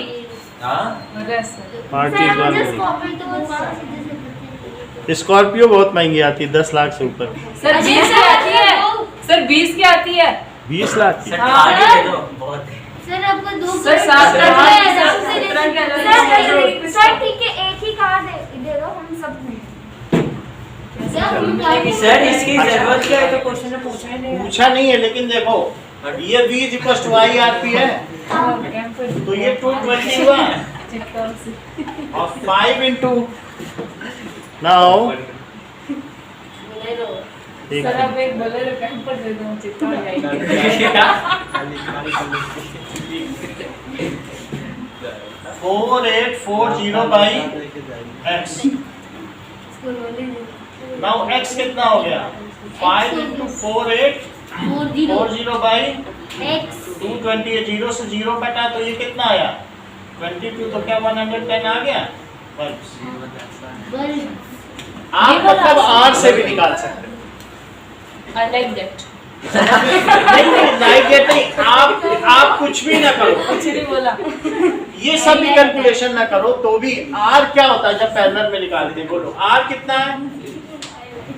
हाँ अरे सर पार्टी इस बार just मिलेगी। copy to स्कॉर्पियो बहुत महंगी आती है, 10 लाख से ऊपर। सर 20 की आती है। सर 20 की आती है। 20 लाख की। सर हाँ। खाली दे दो बहुत है। सर आपको दो सर 7 सर, लाख सर ठीक है, एक ही कार दे दो, हम सब घूमें। सर हम पार्टी सर इसकी जरूरत क्या है, तो क्वेश्चन में पूछा ही नहीं है। पूछा नहीं है, लेकिन देखो ये V equals to I R P है, तो ये 220 हुआ और 5 इंटू नाउ सर आप एक बोलेरो कैंपर दे दो, चित्ता हो जाएगी। 4840 बाई x। नाउ x कितना हो गया? 5 इंटू 4840 बाई X 220 है, 0 से 0 कटा तो ये कितना आया? 22, तो क्या 110 आ गया? बस आप मतलब R से भी निकाल सकते हो। I like that। नहीं लाइक गेट नहीं, आप कुछ भी ना करो, कुछ नहीं बोला। ये सब भी कैलकुलेशन ना करो तो भी R क्या होता है जब पैरेलल में निकालते हैं? बोलो R कितना है?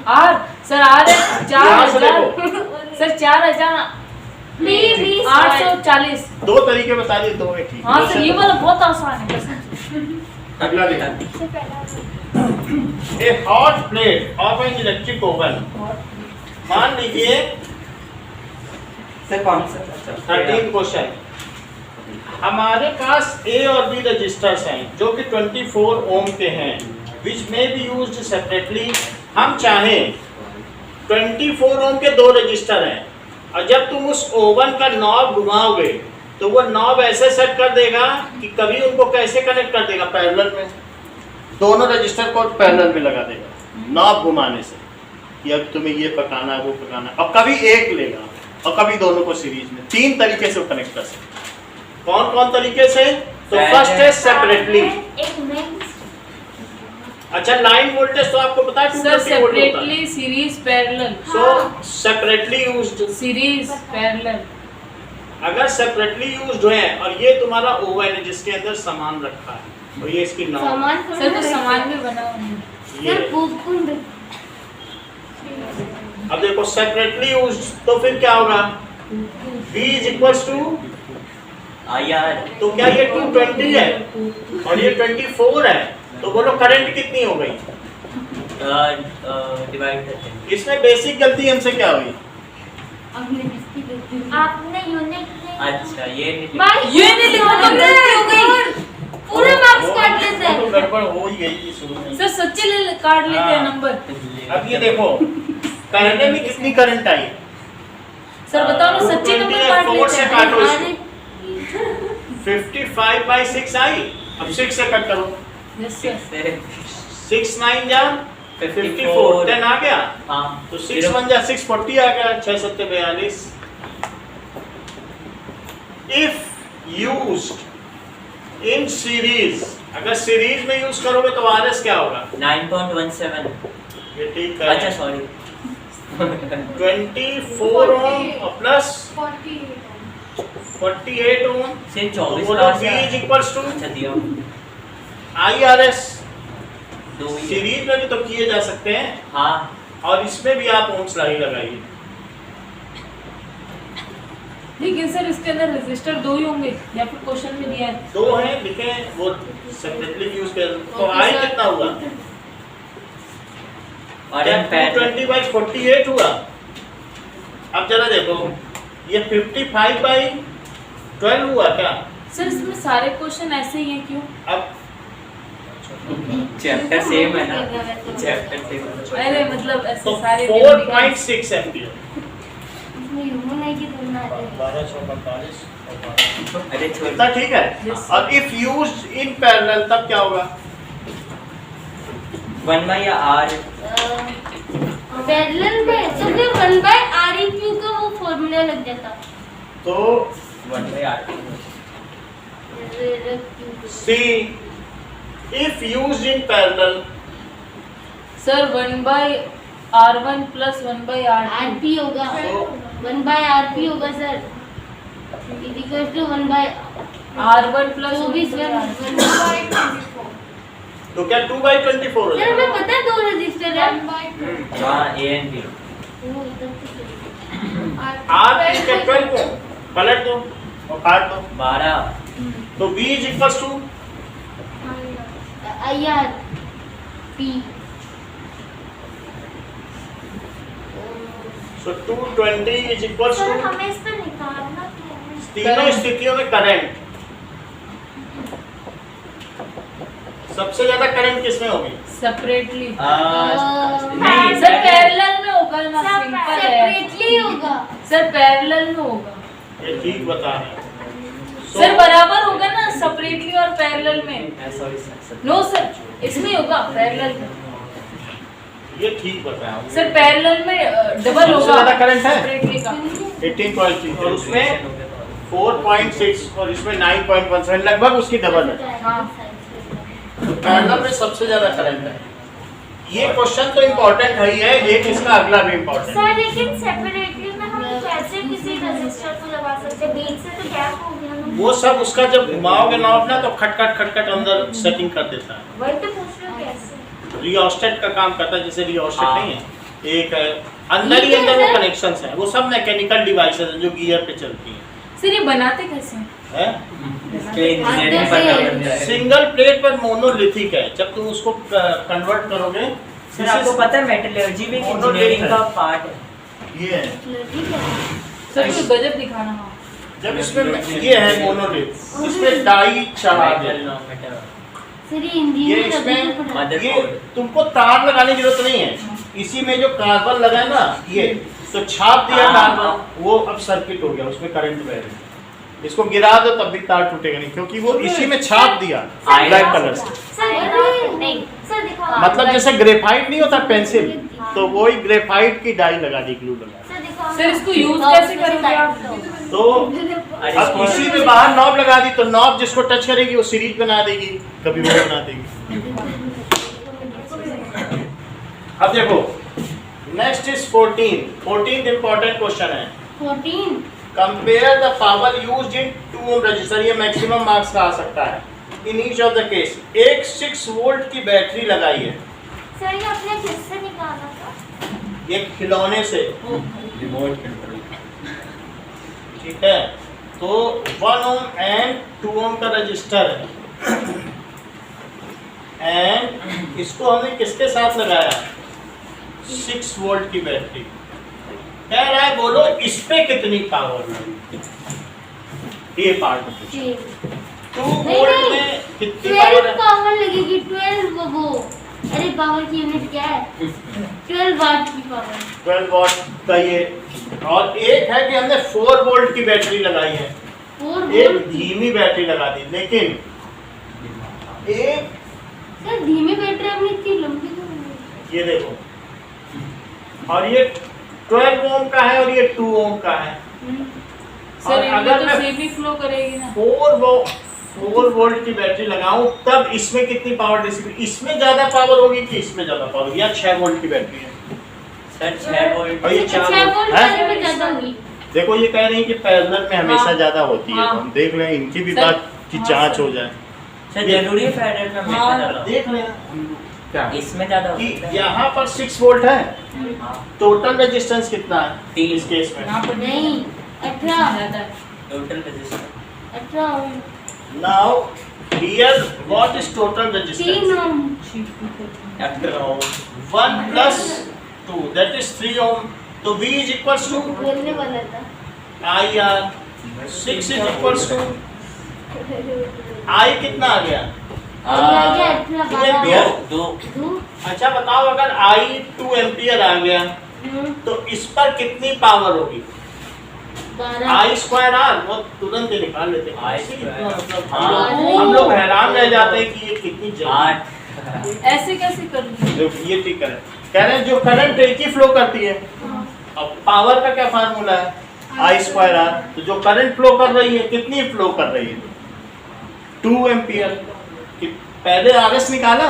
आर सर आर है यहाँ से 4000। Sir 4000 B 840। दो तरीके बता दिए, दो में ठीक। हाँ सर ये वाला बहुत आसान है कसम से। अगला देखा, ए hot plate of an electric oven. मान लीजिए सर कौन सा? 13 क्वेश्चन, हमारे पास A और B रजिस्टर्स हैं जो कि 24 ओम के हैं, विच में बी यूज्ड सेपरेटली। हम चाहें 24 ओम के दो रजिस्टर हैं, और जब तुम उस ओवन का नॉब घुमाओगे तो वो नॉब ऐसे सेट कर देगा कि कभी उनको कैसे कनेक्ट कर देगा? पैरेलल में, दोनों रजिस्टर को पैरेलल में लगा देगा नॉब घुमाने से, कि अब तुम्हें ये पकाना है वो पकाना है, और कभी एक लेगा और कभी दोनों को सीरीज में। 3 तरीके से वो कनेक्ट कर सकते। कौन कौन तरीके से? तो फर्स्ट है सेपरेटली। एक में अच्छा, लाइन वोल्टेज तो आपको पता है सर 230 वोल्ट होता है। Separately series parallel. So separately used, series parallel. अगर सेपरेटली यूज्ड है और ये तुम्हारा ओवन है जिसके अंदर सामान रखा है, और ये इसकी नॉब, सामान सर तो सामान भी बना हुआ है। ये सर पॉपकॉर्न अब देखो सेपरेटली यूज्ड तो फिर क्या होगा? V इज इक्वल्स टू, यार तो क्या ये 220 है और ये 24 है, तो बोलो करंट कितनी हो गई? डिवाइड करते हैं। इसमें बेसिक गलती हमसे क्या हुई? आपने यूनिट नहीं अच्छा ये नहीं भाई ये नहीं लिखा तो गलती हो गई। पूरे मार्क्स काट लेते वो तो हैं। गड़बड़ हो ही गई थी शुरू में। सर सच्चे ले काट लेते हैं हाँ। नंबर। अब ये देखो पहले में कितनी करंट आई? सर बताओ ना सच्चे नंबर काट 4 लेते से हैं। काटो इसको। 55/6 आई, अब 6 से कट करो। Yes sir. 6 9 जा 54, 10 आ गया, हाँ तो 6 1 जा 640 आ गया, 6 7 42। इफ यूज्ड इन सीरीज, अगर सीरीज में यूज करोगे तो RS क्या होगा? 9.17। ये ठीक है। अच्छा सॉरी 24 ओम प्लस 48 ओम, सिर्फ तो 24 बोलो V इज इक्वल्स टू अच्छा दिया IRS। दो ही है। सीरीज में भी तो किए जा सकते हैं, हाँ और इसमें भी आप ओम्स लगाइए। लेकिन सर इसके अंदर रजिस्टर दो ही होंगे या फिर क्वेश्चन में दिया है? 2 हैं लिखे, वो सेपरेटली यूज कर, तो Okay, I sir. कितना हुआ? और हम पैड 220/48 हुआ। अब जरा देखो ये 55/12 हुआ क्या? सर इसमें सारे क्वेश्चन ऐसे ही हैं क्यों? अब चैप्टर सेम है ना, चैप्टर सेम है। अरे मतलब ऐसे तो सारे 4.6 एम्पियर, इसमें ह्यूमन आई की तुलना है। 12 6 45 और 12। अरे छोड़ इतना ठीक है। Yes. और इफ यूज्ड इन पैरेलल तब क्या होगा? 1 by R पैरेलल में तो फिर 1/Req का वो फॉर्मूला लग जाता। तो 1/R2 see if used in parallel sir 1/R1 plus 1/R2 RP होगा 1/Rp होगा sir equal to 1/R1 plus 1/24। तो क्या 2/24 हो सर जाएगा? हमें पता है 2 रजिस्टर है। हाँ A and B आर की कैपिटल को पलट दो और काट दो 12 तो B is equals to IRP so 220 is equals sir to हमें इस पे निकालना क्या है? तीनों स्थितियों में करंट सबसे ज्यादा करंट किसमें होगी? सेपरेटली नहीं सर पैरेलल में होगा ना, सिंपल है सेपरेटली होगा। सर पैरेलल में होगा ये ठीक बता रहे हैं सर बराबर होगा ना सेपरेटली और पैरेलल में। सॉरी नो सर इसमें होगा पैरेलल में ये ठीक बता रहे हैं सर पैरेलल में डबल सबसे होगा ज्यादा करंट है? सेपरेटली का 18.3 और उसमें 4.6 और इसमें 9.17 लगभग उसकी डबल है। हाँ। तो पैरेलल में सबसे ज्यादा करंट है। ये क्वेश्चन तो इम्पोर्टेंट है ही है, एक इसका अगला भी इम्पोर्टेंट है। सर लेकिन सेपरेटली में हम कैसे किसी रजिस्टर को लगा सकते हैं? बीच से तो गैप हो गया ना। वो सब उसका जब घुमाओगे नॉब ना तो खटखट अंदर सेटिंग कर देता है। वही तो पूछ रहे हो कैसे? रियोस्टेट का काम करता है, जैसे रियोस्टेट हाँ। नहीं है, एक है अंदर ही अंदर वो कनेक्शंस हैं, वो सब मैकेनिकल डिवाइसेस हैं जो गियर पे चलती हैं। सर ये बनाते कैसे हैं? है? इसके इंजीनियरिंग पता लग जाएगा। सिंगल प्लेट पर मोनोलिथिक है, जब तुम उसको कन्वर्ट करोगे सर आपको पता है मेटलर्जी भी इंजीनियरिंग का पार्ट है। ये है, सर ये गजब दिखाना। हाँ जब इसमें ये है मोनोलिथ, इसमें डाई चढ़ा दे, सर ये ये इंजीनियर इसमें ये तुमको तार लगाने की जरूरत नहीं है, इसी में जो कार्बन लगा है ना ये तो छाप दिया कार्बन, वो अब सर्किट हो गया, उसमें करंट बह रही है। इसको गिरा दो तब भी तार टूटेगा नहीं, क्योंकि वो इसी में छाप दिया ब्लैक कलर से। सर नहीं सर दिखाओ। मतलब जैसे ग्रेफाइट नहीं होता पेंसिल, तो वही ग्रेफाइट की डाई लगा दी, ग्लू लगा दी। सर दिखाओ। सर इसको यूज कैसे करोगे आप? तो अब इसी में बाहर नॉब लगा दी, तो नॉब जिसको टच करेगी वो सीरीज बना देगी, कभी वो बना देगी। अब देखो next is 14th important question है। 14 compare the power used in 2 ohm register, ये मैक्सिमम मार्क्स का आ सकता है। In each of the case एक 6 वोल्ट की बैटरी लगाई है, सर ये आपने किससे निकाला था? एक खिलौने से, रिमोट कंट्रोल। ठीक है। तो 1 ओम एंड 2 ओम का रजिस्टर है, एंड इसको हमने किसके साथ लगाया? 6 वोल्ट की बैटरी। कह रहा है बोलो इस पे कितनी पावर लगी, ये पार्ट पूछो। 2 वोल्ट में कितनी पावर 12 है? पावर लगेगी। 12 वो अरे पावर की यूनिट क्या है? 12 वाट की पावर। 12 वॉट का ये, और एक है कि हमने 4 वोल्ट की बैटरी लगाई है, 4 एक वोल्ट की। धीमी बैटरी लगा दी, लेकिन एक सर धीमी बैटरी अपनी इतनी लंबी क्यों है? ये देखो, और ये 12 ओम का है और ये 2 ओम का है। सर और इनमें अगर तो मैं सेमी फ्लो करेगी ना। 4 वोल्ट की बैटरी लगाऊं तब इसमें कितनी पावर डिसिपेट, इसमें ज्यादा पावर होगी कि इसमें ज्यादा पावर होगी? या 6 वोल्ट की बैटरी है, सर 6 वोल्ट और ये 4 6 वोल्ट वोल्ट है। वाले में ज्यादा होगी। देखो ये कह रहे हैं कि पैरेलल में हमेशा हाँ। ज्यादा होती है, हाँ। तो हम देख रहे हैं इनकी भी सर, बात की हाँ, जांच सर। हो जाए। सर जरूरी है पैरेलल में हमेशा हाँ। ज्यादा देख रहे हैं क्या इसमें ज्यादा कि होता है। यहाँ पर 6 वोल्ट है, हाँ। टोटल रेजिस्टेंस कितना है 3 इस केस में? यहाँ पर नहीं 18 ज्यादा है। Total resistance 18 ohm. Now here what is total 3 resistance? Ohm. 1 plus 2 that is 3 ohm, तो V is equals to बोलने वाला था। IR, 6 is equals to I कितना आ गया? आ गया 18 2 एम्पियर। 2 2 अच्छा बताओ अगर I 2 एम्पियर आ गया तो इस पर कितनी पावर होगी? 12 I स्क्वायर R, वो तुरंत ही निकाल लेते हैं। I इससे square कितना मतलब हाँ। हम लोग हैरान रह जाते हैं कि ये कितनी जल्दी। 8 ऐसे कैसे कर दूँ? देखो ये ठीक है, कह रहे हैं जो करंट एक ही फ्लो करती है। अब पावर का क्या फार्मूला है? I square R. तो जो करंट फ्लो कर रही है कितनी फ्लो कर रही है? 2 एम्पियर। पहले RS निकाला,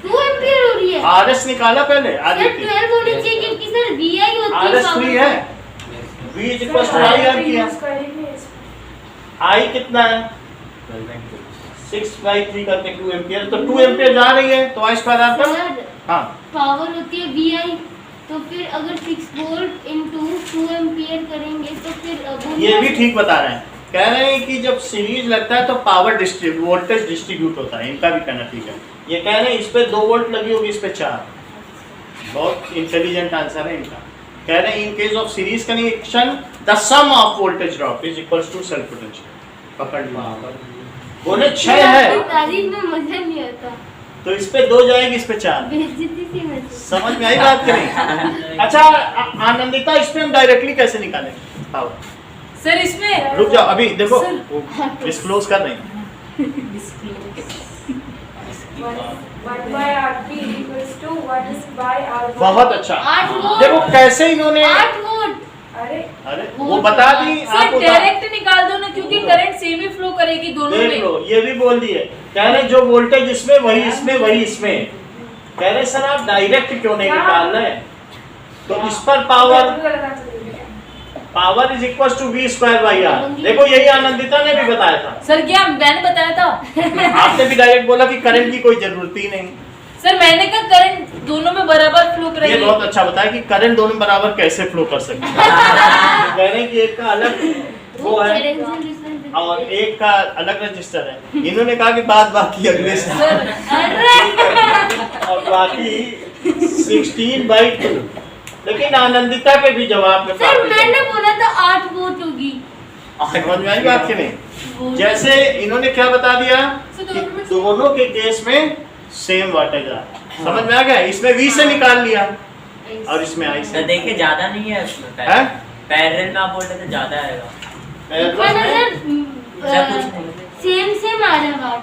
2 एम्पीयर हो रही है RS निकाला पहले, आगे सर 12 होनी चाहिए क्योंकि सर VI होती है RS 3 है, V equals to I R किया। I कितना है? 6/3 करके 2 एम्पियर। तो 2 एम्पियर जा रही है तो I स्क्वायर आर का सर हाँ पावर होती है VI, तो फिर अगर 6 वोल्ट इनटू 2 एम्पियर करेंगे तो फिर ये भी ठीक बता रहे हैं। कह रहे हैं कि जब सीरीज लगता है तो पावर वोल्टेज डिस्ट्रीब्यूट होता है। इनका भी कहना ठीक है। ये कह रहे हैं इस पे 2 वोल्ट लगी होगी, इस पे 4। बहुत इंटेलिजेंट आंसर है इनका। कह रहे हैं in case of series connection the sum of voltage drop is equals to self potential. पकड़ लो, बोले 6 है तारीख में मजा नहीं आता, तो इस पे 2 जाएगी, इस पे 4। बेइज्जती सी मजा। समझ में आई बात कि नहीं? अच्छा आनंदिता, इस पे हम डायरेक्टली कैसे निकालेंगे पावर? सर इसमें रुक जाओ, अभी देखो सर। डिस्क्लोज कर रहे हैं। बहुत अच्छा। 8 वोल्ट, देखो कैसे इन्होंने 8 वोल्ट। अरे वो बता दी सर आपको। डायरेक्ट निकाल दो ना, क्योंकि करंट सेम ही फ्लो करेगी दोनों देख में। लो, ये भी बोल दिए। कह रहे जो वोल्टेज इसमें वही इसमें वही इसमें। कह रहे सर आप डायरेक्ट क्यों नहीं निकाल रहे? तो इस पर power is equal to V square by R. देखो यही आनंदिता ने भी बताया था। सर क्या मैंने बताया था? आपने भी डायरेक्ट बोला कि करंट की कोई जरूरत ही नहीं। सर मैंने कहा करंट दोनों में बराबर फ्लो ये करेगी। बहुत अच्छा बताया कि करंट दोनों बराबर कैसे फ्लो कर सकते हैं। कह रहे हैं कि एक का अलग वो है और एक का अलग रजिस्टर है। इन्होंने कहा कि बाकी अगले साल और बाकी 16/2। लेकिन आनंदिता के भी जवाब में सर मैंने बोला था 8 वोल्ट होगी। समझ में आई बात कि नहीं? जैसे इन्होंने क्या बता दिया कि दोनों के केस में सेम वाटेज आ। समझ में आ गया? इसमें V से निकाल लिया और इसमें I से। तो देखिए ज्यादा नहीं है उसमें, हैं? पैरेलल में आप बोल रहे थे ज्यादा आएगा। सेम सेम आ रहा है,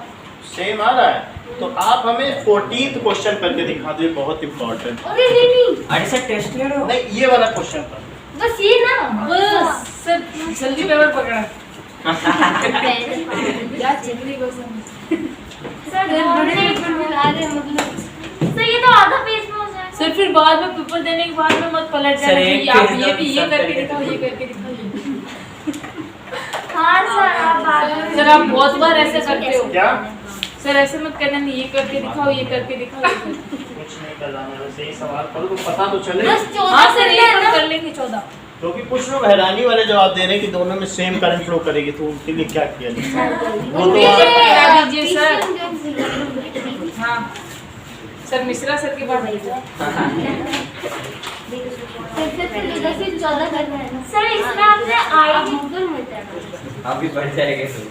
सेम आ रहा है। तो आप हमें 14th क्वेश्चन करके दिखा दो, बहुत इंपॉर्टेंट। अरे नहीं अरे सर टेस्ट ले रहे हो? नहीं, ये वाला क्वेश्चन पर बस ये ना बस सर जल्दी पेपर पकड़ा। यार जल्दी को सर मतलब सर ये तो आधा पेज में हो जाएगा। सर फिर बाद में पेपर देने के बाद में मत पलट सर, जाना एक कि आप पेज ये में भी ये सब करके करके दिखाओ, ये करके दिखाओ। हाँ सर आप सर आप बहुत बार ऐसे करते हो। क्या सर ऐसे मत करना, नहीं ये करके दिखाओ, ये करके दिखाओ। कुछ नहीं करना, मैं सही सवाल करो तो पता तो चले। बस 14 हाँ सर करना है एक ना। कर लेंगे 14। क्योंकि कुछ लोग हैरानी वाले जवाब दे रहे हैं कि दोनों में सेम करंट फ्लो करेगी, तो उनके लिए क्या किया जाए? वो तो पीछे आप- करा दीजिए सर। हाँ सर मिश्रा सर के पास भेजो। फिर 14 करना है ना सर। इसमें आपने आई गूगल मिलता है। अभी बढ़ जाएगा तो।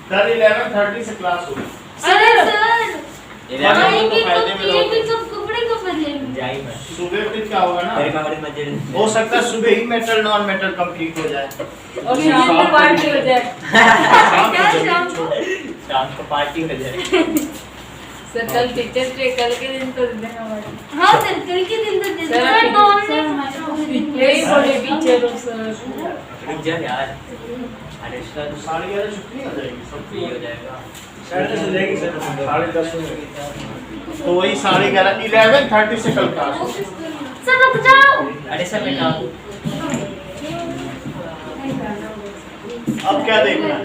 सर 11:30 से क्लास होगी। अरे सर 11 आएंगे तो फायदे में तो रहोगे। ये सब कपड़े को बदलेंगे। जाई मैं। सुबह फिर क्या होगा मेरे ना, कमरे में जल्दी। हो सकता है सुबह ही मेटल नॉन मेटल कंप्लीट हो जाए। और शाम में पार्टी हो जाए। क्या शाम को? शाम को पार्टी हो जाए। सर कल टीचर्स डे, कल के दिन तो दे देना पार्टी। हाँ सर कल के दिन तो दे सर, सर आप- नॉन यही बड़े टीचर हो सर। रुक जा यार। अरे सर 11:30 छुट्टी हो जाएगी, सब फ्री हो जाएगा। 10:30 तो वही 11:30 11:30 से कल क्लास होगी। सर रुक जाओ। अरे सर मैं कहा अब क्या देखना है?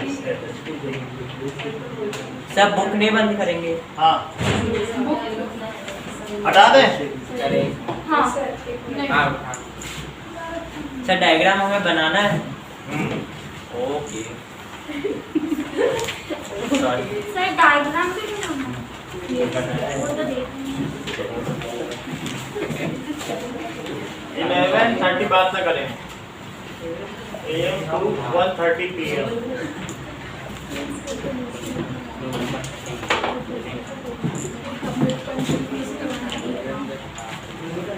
सब बुक नहीं बंद करेंगे। हाँ हटा दें। अरे हाँ हाँ सर डायग्राम हमें बनाना है। ओके सॉरी सर डायग्राम भी बनाना है। वो तो देखनी है। 11:30 बात ना करें। AM to 1:30 PM।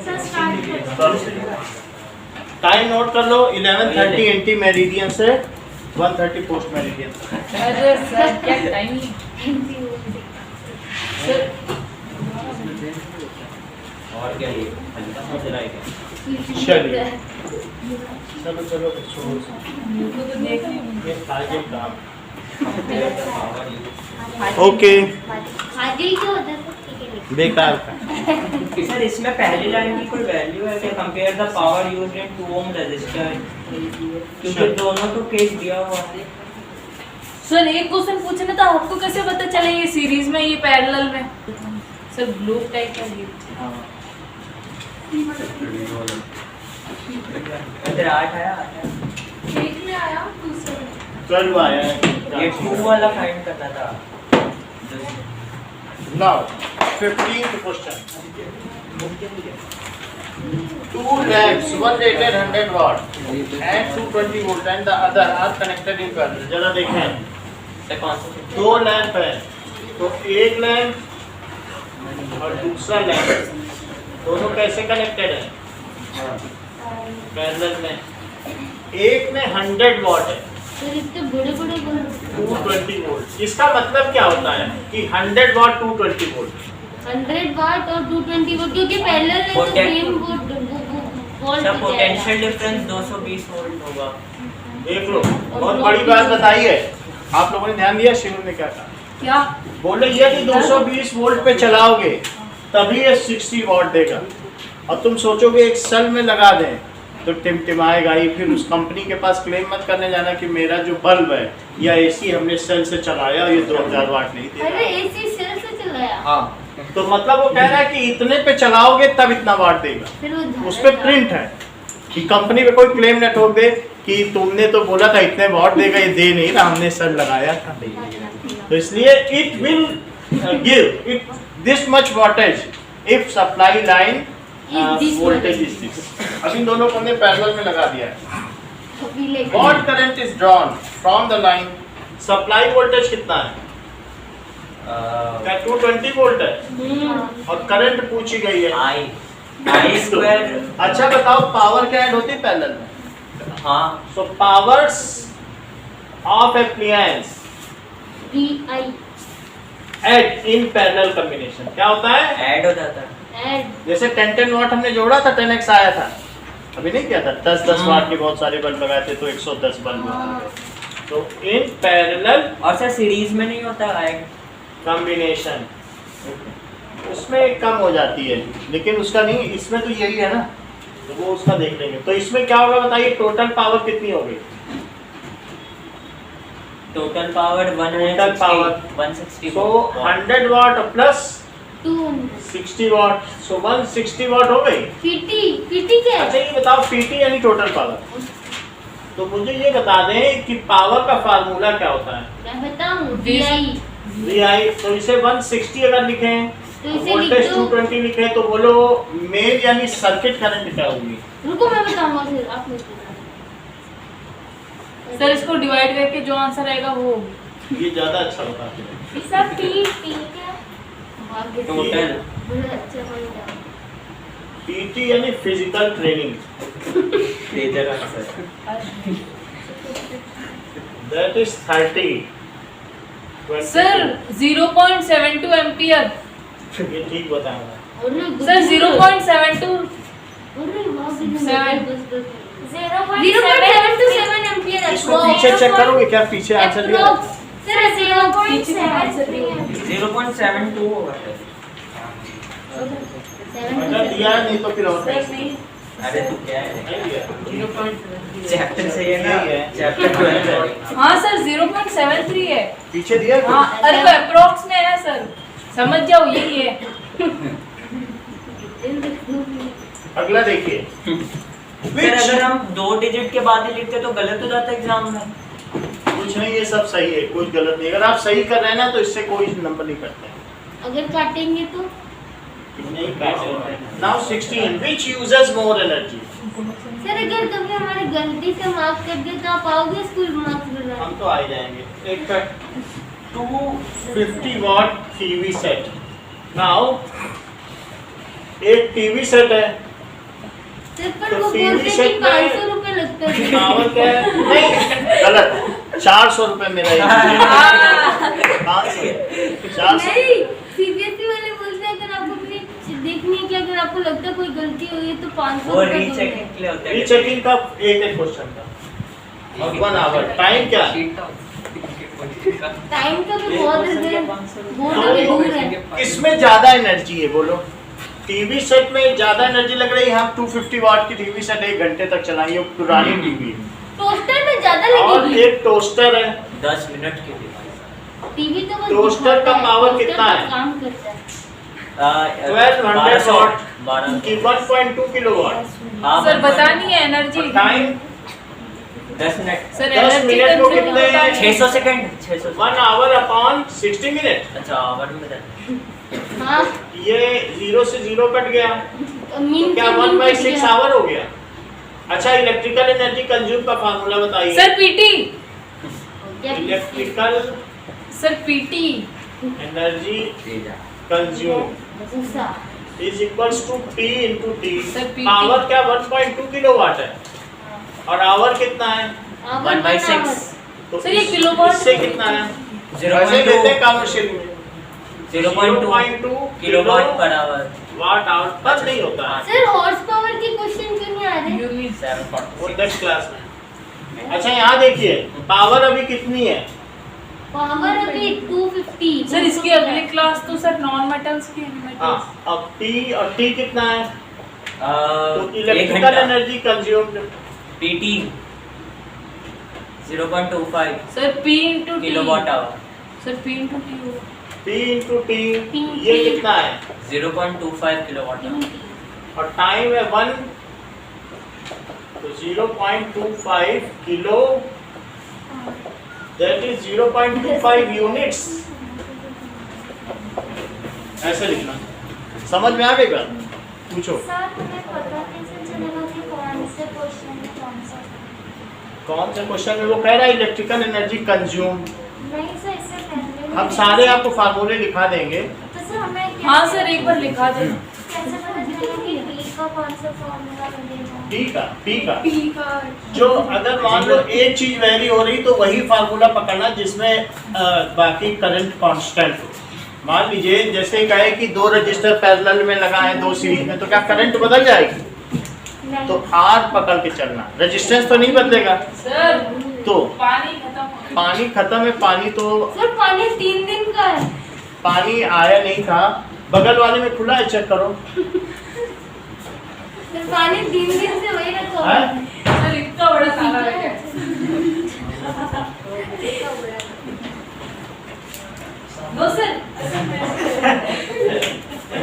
Sir start करो। टाइम नोट कर लो। 11:30 एंटी मेरिडियन से 1:30 पोस्ट मेरिडियन। अरे सर क्या टाइमिंग। सर और क्या ये हल्का सा जरा है चलिए चलो चलो छोड़ो मेरे को तो देख नहीं ये फाजिल काम पावर ओके हाजिर क्यों होता है सर? ठीक है लिखो। बेकार का सर इसमें पहली लाइन की कोई वैल्यू है कि compare the power used in 2 ohm resistor, क्योंकि दोनों तो केस दिया हुआ है। सर एक क्वेश्चन पूछना था, आपको कैसे पता चले ये सीरीज में ये पैरेलल में? सर ब्लू टाइप का ये इधर 8 आया एक में आया दूसरे में 12 आया है ये 2 वाला फाइंड करना था। Now 15th question 2 lamps, one rated 100 watt and 220 volt and the other are connected in parallel. जरा देखें, सर कौन सा 2 लैंप है, तो एक लैंप और दूसरा लैंप दोनों कैसे कनेक्टेड है? पैरेलल में। एक में 100 वॉट है, सर इतने बड़े बड़े बल्ब 220 वोल्ट। इसका मतलब क्या होता है कि 100 वॉट 220 वोल्ट। 100 वाट और 220 वोल्ट, क्योंकि पहले ने तो same volt sir potential difference 220 volt होगा। देख लो, बहुत बड़ी बात बताई है। आप लोगों ने ध्यान दिया शिवम ने क्या कहा? क्या? बोले ये कि 220 वोल्ट पे चलाओगे तभी ये 60 वॉट देगा, और तुम सोचोगे एक सेल में लगा दें तो टिमटिमाएगा ही। फिर उस कंपनी के पास क्लेम मत करने जाना कि मेरा जो बल्ब है या एसी हमने सेल से चलाया ये 2000 वाट नहीं अरे देगा। एसी सेल से चलाया। हाँ, तो मतलब वो कह रहा है कि इतने पे चलाओगे तब इतना वाट देगा। फिर वो उस पे प्रिंट है कि कंपनी पे कोई क्लेम न ठोक दे कि तुमने तो बोला था इतने वॉट देगा, ये दे नहीं रहा, हमने सेल लगाया था। तो इसलिए it will give it this much voltage if supply line voltage is this. अब इन दोनों को हमने पैरेलल में लगा दिया है। What current is drawn from the line? Supply voltage कितना है? क्या 220 वोल्ट है? और करंट पूछी गई है आई स्क्वायर। अच्छा बताओ, पावर क्या ऐड होती है पैरेलल में? हाँ so powers of appliance VI add in parallel combination क्या होता है? ऐड हो जाता है। ऐड जैसे 10 वाट हमने जोड़ा था, 10x आया था, अभी नहीं किया था? 10 वाट के बहुत सारे बल्ब लगाए थे तो 110 बल्ब हो गए। तो इन पैरेलल और सर सीरीज में नहीं होता ऐड? कॉम्बिनेशन उसमें कम हो जाती है, लेकिन उसका नहीं, इसमें तो यही है ना, तो वो उसका देख लेंगे। तो इसमें क्या होगा बताइए, टोटल पावर कितनी होगी? टोटल पावर 160 सो 100 वाट प्लस 200 60 वाट, सो 160 वाट हो गई। PT क्या अच्छा है? ये बताओ PT यानी टोटल पावर, तो मुझे ये बता दें कि पावर का फार्मूला क्या होता है? मैं बताऊं VI। VI, तो इसे 160 अगर लिखें तो इसे वोल्टेज लिख दो। 220 लिखें तो बोलो मेन यानी सर्किट करंट क्या होगी? रुको मैं बताऊंगा, फिर आप मुझे बताओ। सर इसको डिवाइड करके जो आंसर आएगा वो होगी। ये ज्यादा अच्छा होता है। सब T क्या? टोटल बड़ा अच्छा पॉइंट है। PT यानी physical training, laser answer. That is 30। Sir 0.72 ampere. ये ठीक बताऊंगा। सर 0.72 अरे वाह, 7 0.727 एम्पियर। इसको पीछे चेक करोगे क्या? पीछे आंसर दिया है? सर 0.7 0.72 होगा सर। अगर दिया नहीं तो फिर और सर नहीं अरे तो क्या है? नहीं दिया। चैप्टर से है ना, यही है। चैप्टर 12 है। हाँ सर 0.73 है। पीछे दिया है? हाँ अरे वो अप्रोक्स में है सर, समझ जाओ यही है। अगला देखिए, सर अगर हम 2 डिजिट के बाद ही लिखते तो गलत हो जाता एग्जाम में। कुछ नहीं, ये सब सही है, कुछ गलत नहीं। अगर आप सही कर रहे हैं ना तो इससे कोई नंबर नहीं कटते हैं। अगर काटेंगे तो नहीं काटेंगे। Now 16, which uses more energy? Sir अगर कभी हमारे गलती से मार्क्स कर दिए तो आप आओगे स्कूल मार्क्स बनाने? हम तो आ ही जाएंगे। एक 250 watt TV सेट। Now एक टीवी सेट है, सर पर तो वो TV बोलते सेट कि में 500 रुपए लगता है। पावर क्या है? नहीं, गलत। 400 रुपए मेरा ये। 400। नहीं, CBSE वाले बोलते हैं अगर आपको अपनी देखनी है कि अगर आपको 500 वो रीचेकिंग के लिए होते हैं। रीचेकिंग का एक क्वेश्चन था 1 आवर। टाइम क्या है? टाइम का भी बहुत अभी दूर है। किसमें ज्यादा एनर्जी है बोलो? टीवी सेट में ज्यादा एनर्जी लग रही है। हम 250 वाट की टीवी सेट 1 घंटे तक चलाएंगे, पुरानी टीवी है। टोस्टर में ज्यादा और लगेगी। एक टोस्टर है 10 मिनट के लिए। टीवी तो बस टोस्टर दिखाता का है, पावर टोस्टर कितना का है? काम करता है। 1200 वाट 1200 की 1.2 किलोवाट। हाँ, सर बता नहीं है energy. Time 10 minute. Sir 10 energy minute को कितने? 600 सेकंड 600। 1 hour upon 60 minute. अच्छा आवर में बता। हाँ ये 0 से 0 कट गया तो मीन क्या 1/6 आवर हो गया? अच्छा, इलेक्ट्रिकल एनर्जी कंज्यूम का फार्मूला बताइए। Sir PT. Electrical sir PT. Energy consume is equals to P into T। Sir, PT power क्या 1.2 किलोवाट है और आवर कितना है? 1/6। तो Sir, ये किलोवाट इससे कितना है? 0.2 ऐसे लेते हैं कमर्शियल में 0.2 kilowatt per hour. Watt hour पर नहीं होता है सर हॉर्स पावर की क्वेश्चन क्यों नहीं आ रहे? यूनिट। वो 10 क्लास में। अच्छा यहाँ देखिए पावर अभी कितनी है? पावर अभी 250। सर इसकी अगली क्लास तो सर नॉन मेटल्स की मेटल्स। हाँ, अब P और T कितना है? तो 1 इलेक्ट्रिकल घंटा। Energy consumed PT 0.25 sir P into T। Kilowatt hour. Sir P into T होगा। P into T P ये कितना है? 0.25 किलोवाट आवर। और टाइम है 1 तो 0.25 किलो दैट इज 0.25 यूनिट्स। ऐसे लिखना। समझ में आ गई बात? पूछो। सर तुम्हें पता कैसे चलेगा कि कौन से क्वेश्चन में कौन सा? कौन सा क्वेश्चन है? वो कह रहा है इलेक्ट्रिकल एनर्जी कंज्यूम। नहीं सर इससे पहले हम सारे आपको फार्मूले लिखा देंगे। तो सर हमें हाँ सर एक बार लिखा दे। कैसे पता चलेगा कि टी का कौन सा फॉर्मूला लगेगा? ठीक है P का जो अगर मान लो एक चीज वेरी हो रही तो वही फार्मूला पकड़ना जिसमें बाकी करंट कांस्टेंट हो। मान लीजिए जैसे कहे कि 2 रजिस्टर पैरेलल में लगाए 2 सीरीज में, तो क्या करंट बदल जाएगी? नहीं। तो R पकड़ के चलना, रेजिस्टेंस तो नहीं बदलेगा। सर तो पानी खत्म हो गया। पानी खत्म है। पानी तो सर पानी 3 दिन का है। पानी आया नहीं था, बगल वाले में खुला है, चेक करो। सर पानी 3 दिन से वही रखा हुआ है? है। सर इतना बड़ा ताला है क्या? No sir.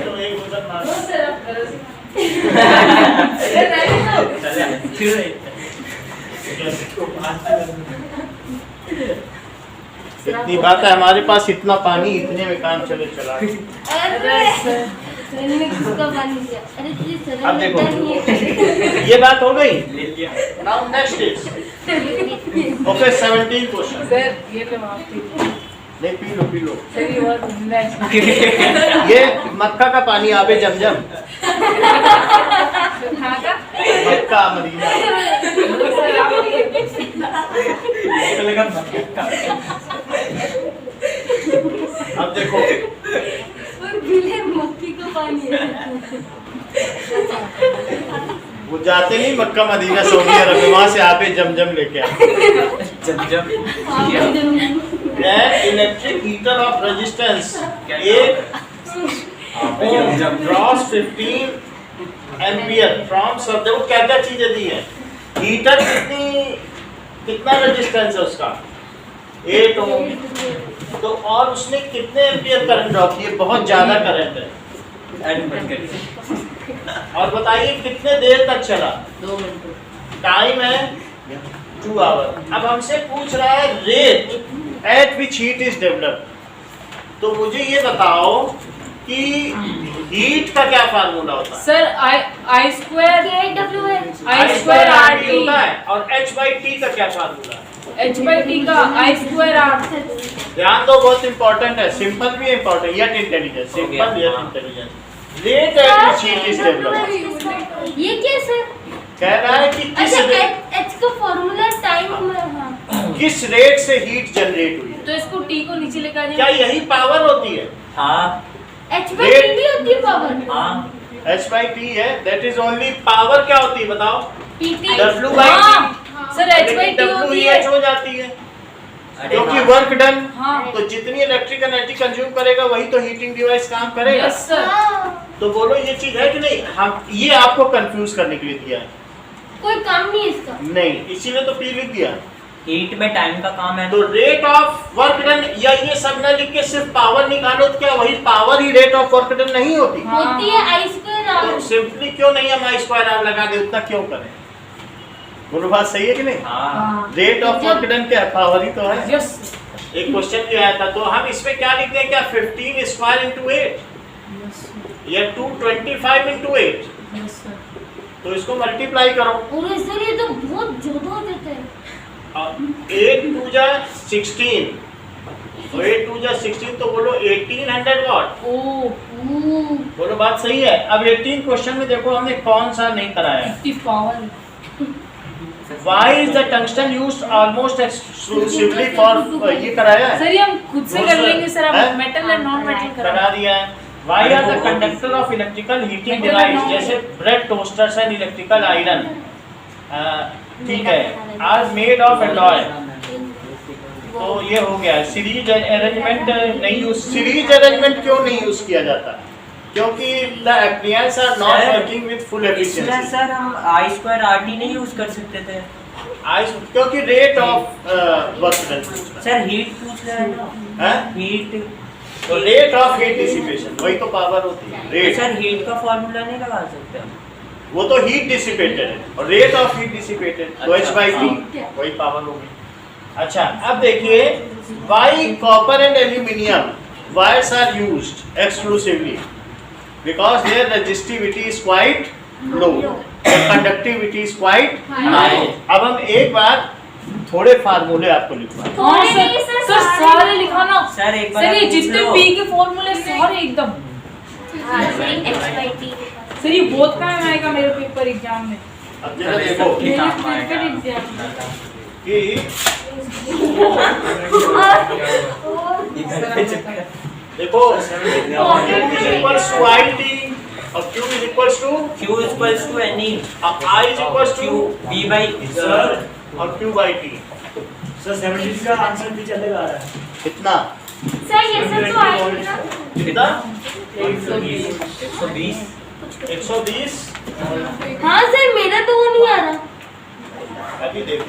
तो एक उधर मार। नो सर आप करो सर। सर नहीं तो। इतनी बात है हमारे पास, इतना पानी, इतने में काम चले चला। अरे सर ने किसका पानी दिया? अरे जी सर अब देखो। नहीं है। ये बात हो गई। ले लिया। Now next is okay 17 question. Sir ये तो माफ कीजिए। नहीं पी लो। सर ये बहुत गंदा है। ये मक्का का पानी आबे जमजम। सर कहाँ का? Mecca Medina. सर आप ये अब देखो और गीले मक्की का पानी है। वो जाते नहीं मक्का मदीना सऊदी अरब में, वहां से आबे जमजम लेके आए। जब इलेक्ट्रिक हीटर ऑफ रेजिस्टेंस एक ड्रॉस 15 एम्पियर फ्रॉम सब। देखो क्या क्या चीजें दी है। हीटर कितना रेजिस्टेंस है उसका? 8 ओम। तो और उसने कितने एम्पियर करंट ड्रॉप किए? बहुत ज्यादा करंट है। और बताइए कितने देर तक चला? 2 मिनट। टाइम है 2 आवर। अब हमसे पूछ रहा है rate at which heat is developed. तो मुझे ये बताओ कि हीट का क्या फार्मूला होता है? सर I स्क्वायर KW है। I स्क्वायर RT होता है। और h/t का क्या फार्मूला है? H/T का I स्क्वायर R। ध्यान दो, बहुत इंपॉर्टेंट है। सिंपल भी important, yet intelligence. Simple yet intelligence. Rate at which heat is developed. ये क्या सर? कह रहा है कि अच्छा H का फॉर्मूला टाइम में। हाँ किस रेट से हीट जनरेट हुई है। तो इसको T को नीचे लेकर आ क्या जाइए। यही पावर होती है? हाँ H/T भी होती है पावर। हाँ H/T है, दैट इज ओनली पावर क्या होती है बताओ? PT W/T। हाँ सर H/T होती है। WEH हो जाती है अरे क्योंकि हाँ। Work done. हाँ तो जितनी इलेक्ट्रिक एनर्जी कंज्यूम करेगा वही तो हीटिंग डिवाइस काम करेगा। Yes sir. तो बोलो ये चीज है कि नहीं? हम ये आपको कंफ्यूज करने के लिए दिया है। कोई काम नहीं इसका। नहीं, इसीलिए तो P लिख दिया। हीट में टाइम का काम है। तो रेट ऑफ वर्क डन या ये सब ना लिख के सिर्फ पावर निकालो तो क्या वही power he rate of work done नहीं होती? हाँ। होती है I² तो R। सिंपली क्यों नहीं हम I² लगा दे, उतना क्यों करें? बोलो बात सही है कि नहीं? हाँ रेट ऑफ वर्क डन क्या पावर ही तो है। यस एक क्वेश्चन भी आया था, तो हम इसमें क्या लिख दें? क्या 15 स्क्वायर इंटू 8 या 225 इंटू 8? Yes sir. तो इसको मल्टीप्लाई करो। और इसलिए तो बहुत ज्यादा हो जाता है। 8 2 जा 16, तो 8 2 जा 16, तो बोलो 1800 वाट। ओह बोलो बात सही है। अब 18 क्वेश्चन में देखो हमने कौन सा नहीं कराया है। 50 power. Why is the tungsten used almost exclusively for ये कराया है? सर ये हम खुद से कर लेंगे सर। हैं? आप मेटल एंड नॉन मेटल करा करा। दिया है। Why are the conductor of electrical heating Metal device and जैसे bread toasters and electrical iron ठीक है are made of alloy? तो ये हो गया। सीरीज अरेंजमेंट नहीं यूज, सीरीज अरेंजमेंट क्यों नहीं यूज किया जाता? क्योंकि the appliances are not Sir, working with full इसमें efficiency। सर हम I²RT नहीं यूज कर सकते थे। क्योंकि rate of work done sir heat पूछ रहे हैं ना। है, हीट तो रेट ऑफ हीट डिसिपेशन वही तो पावर होती है। रेट सर हीट का फॉर्मूला नहीं लगा सकते हम। वो तो हीट डिसिपेटेड है और रेट ऑफ हीट डिसिपेटेड तो अच्छा, H/T वही पावर होगी। अच्छा अब देखिए why copper and aluminum wires are used exclusively? Because their resistivity is quite low, conductivity is quite high। अब हम एक बार थोड़े फार्मूले आपको लिखवा। हाँ सर। सर सारे लिखाना। सर एक बार सर ये आप पूछ जितने लो। पी के फॉर्मूले सारे एकदम। H/T सर ये बहुत काम आएगा मेरे पेपर एग्जाम में। अब जरा देखो मेरे पेपर एग्जाम में। कि देखो Q is equals to IT और Q is equals to Q equals to NE I is equals to Q V by और Q by T। सर 70 का आंसर भी चलेगा आ रहा है। कितना? सर ये सब तो आएगा ना। कितना? 120 120। हाँ सर मेरा तो वो नहीं आ रहा। अभी देखो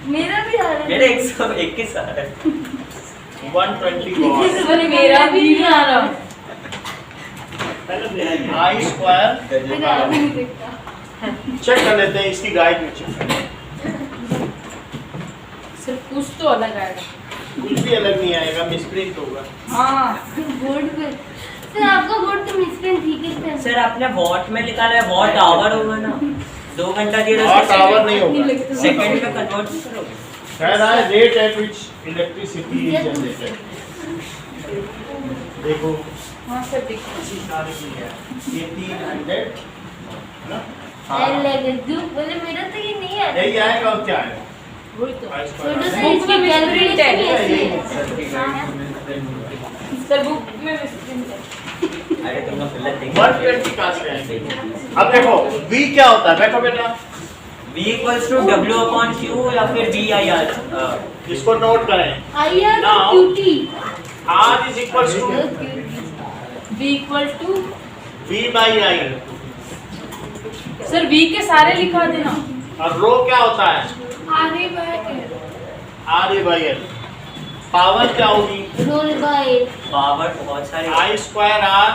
मेरा भी आ रहा है। मेरे 121 आ रहा है। 120 वाट। सर मेरा भी नहीं आ रहा। I स्क्वायर मेरा आ नहीं दिखता। चेक कर लेते हैं इसकी गाइड में चेक कर। सर कुछ तो अलग आएगा। कुछ भी अलग नहीं आएगा, मिसप्रिंट होगा। हाँ बोर्ड पे सर आपका बोर्ड तो मिसप्रिंट ठीक है सर आपने वॉट में लिखा है, वॉट आवर होगा ना। 2 घंटा दिया Watt hour नहीं होगा। सेकंड में कन्वर्ट करोगे। कह रहा है rate at which electricity is generated. देखो हाँ सर देखो। ये 300 है ना? एल लगे जो बोले मेरा तो ये नहीं आ रहा। यही आएगा और क्या आएगा? वही तो। I तो स्क्वायर सर इसकी कैलकुलेशन यही कैसे है? सर बुक में मिसप्रिंट है। अरे तुम लोग गलत देख 120 कहाँ से आएंगे? अब देखो V क्या होता है? बैठो बेटा, V equals to W upon Q या फिर VIR। इसको नोट करें। IR Now- QT R is equals to V equal to. V by I sir V के सारे लिखा देना। और रो क्या होता है? आगे by R A by L। Power क्या होगी? रोल बाय पावर बहुत सारे I square R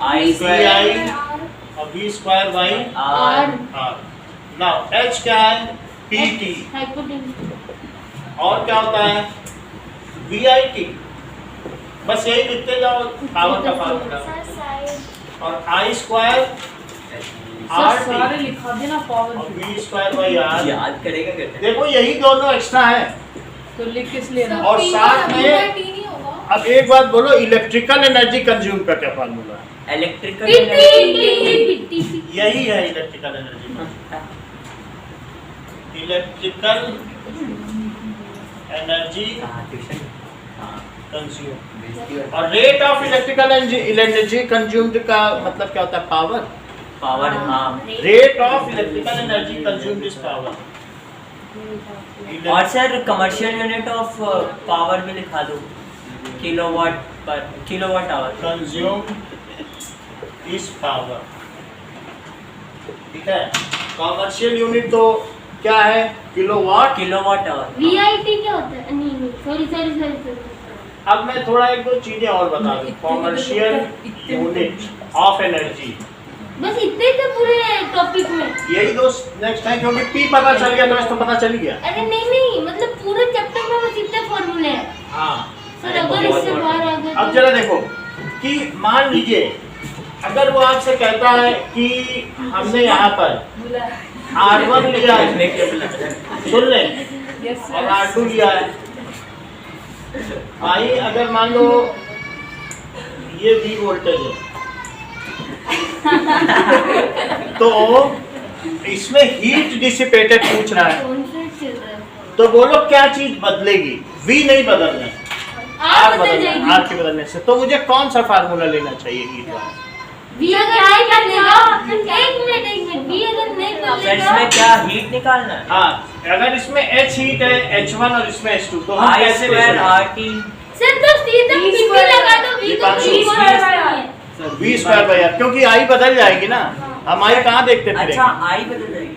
I VI square और V square by R R। Now H क्या है? PT। हाइपोटेन्यूज और क्या होता है? VIT। बस यही लिखते जाओ पावर का फार्मूला। और I स्क्वायर सर सारे RT लिखा देना पावर और की। V square by R। याद करेगा कैसे? देखो यही दोनों एक्स्ट्रा है। तो लिख किस ले रहा? और साथ में अब एक बात बोलो, इलेक्ट्रिकल एनर्जी कंज्यूम का क्या फार्मूला है? इलेक्ट्रिकल यही है electrical energy. Electrical energy consume. और rate of electrical energy consumed का मतलब क्या होता है? पावर। पावर, हाँ। Rate of electrical energy consumed is power. और sir commercial unit of power भी लिखा दो, kilowatt hour. Consume is power, ठीक है। कॉमर्शियल यूनिट तो क्या है? Kilowatt hour. VIT क्या होता है? नहीं सॉरी। अब मैं थोड़ा एक दो चीजें और बता दूं। कॉमर्शियल यूनिट ऑफ एनर्जी, बस इतने थे पूरे टॉपिक में। यही दो नेक्स्ट टाइम, क्योंकि पी पता चल गया तो इसको पता चल गया। अरे नहीं मतलब पूरे चैप्टर में बस इतने फॉर्मूले हैं हाँ सर। अगर इससे बाहर आ गए अब जरा देखो कि मान लीजिए अगर वो आपसे कहता है कि हमने यहाँ पर R1 लिया है, सुन ले, और R2 लिया है। भाई अगर मान लो ये V वोल्टेज है तो इसमें हीट डिसिपेटेड पूछ रहा है, कॉन्फ्रेंस चल रहा है। तो बोलो क्या चीज बदलेगी? V नहीं बदलना है, R बदल जाएगी। R के बदलने से। तो मुझे कौन सा फार्मूला लेना चाहिए हीट वाला? V अगर नहीं बदलेगा, एक मिनट V अगर नहीं सर बदलेगा इसमें क्या हीट निकालना है? हाँ, अगर इसमें H हीट है, H1 और इसमें H2, तो हम I कैसे ले स्क्वायर सकते हैं? RT। सर तो सीधा PP लगा दो। V तो Deepanshu, V square V square by R, क्योंकि I बदल जाएगी ना। हम I कहाँ देखते अच्छा, फिरेंगे? I बदल जाएगी।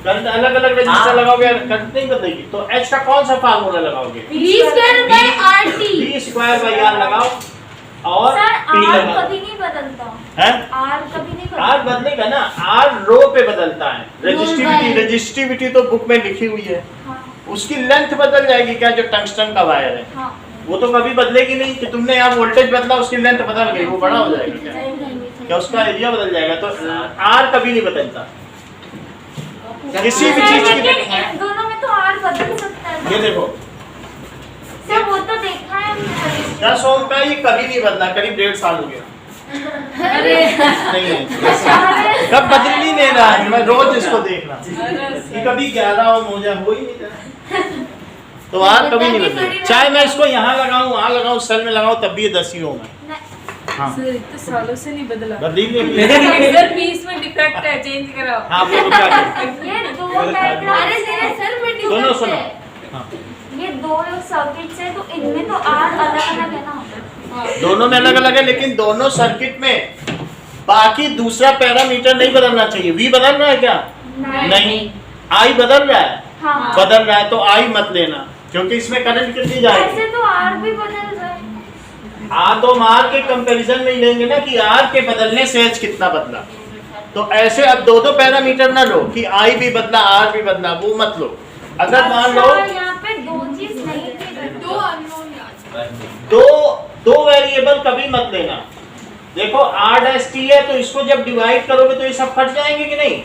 करंट अलग अलग रजिस्टर हाँ। लगाओगे, करंट नहीं बदलेगी। तो H का कौन सा फार्मूला लगाओगे? V square by RT। V square by R लगाओ और सर P R लगाओ। कभी नहीं बदलता, है? R कभी नहीं R बदलता। बदलेगा ना, R रो पे बदलता है। रजिस्टिविटी तो बुक में लिखी हुई है, हाँ उसकी लेंथ बदल जाएगी क्या? जो टंगस्टन का वायर है हाँ वो तो कभी बदलेगी नहीं कि तुमने यहाँ वोल्टेज बदला उसकी लेंथ बदल गई, वो बड़ा हो जाएगा क्या? क्या उसका एरिया बदल जाएगा? तो R कभी नहीं बदलता किसी भी चीज की। लेकिन इन दोनों में तो R बदल सकता है। ये देखो सर वो तो देखा है हमने। 10 ओम का ये कभी नहीं बदला, करीब 1.5 साल हो गया। अरे नहीं है कब बदल ही नहीं रहा है, मैं रोज इसको देख रहा हूँ कि कभी 11 ओम हो जाए, हो ही नहीं रहा। तो R कभी नहीं बदलेगा, चाहे मैं इसको यहाँ लगाऊं, वहाँ लगाऊं, सेल में लगाऊं, तब भी ये 10 ही ओम है। हाँ सर इतने सालों से नहीं बदला। बदली नहीं। सर पीस में डिफेक्ट है, चेंज कराओ। हाँ बोलो क्या करें? ये दो डायग्राम, अरे तेरे सर में सुनो डिफरेंस सुनो है। हाँ। ये दो सर्किट्स है तो इनमें तो R अलग अलग है ना। दोनों में अलग अलग है, लेकिन दोनों सर्किट में बाकी दूसरा पैरामीटर नहीं बदलना चाहिए। V बदल रहा है क्या? नहीं। I बदल रहा है? हाँ बदल रहा है तो I मत लेना, क्योंकि इसमें करंट कितनी जाएगी? ऐसे तो R भी बदल रहा है। तो हम R के कंपैरिजन में ही लेंगे ना कि R के बदलने से H कितना बदला। तो ऐसे अब दो पैरामीटर ना लो कि I भी बदला R भी बदला, वो मत लो। अगर मान लो अच्छा, यहाँ पे दो चीज नहीं थी। दो अननोन दो वेरिएबल कभी मत लेना। देखो R' है तो इसको जब डिवाइड करोगे तो ये सब कट जाएंगे कि नहीं?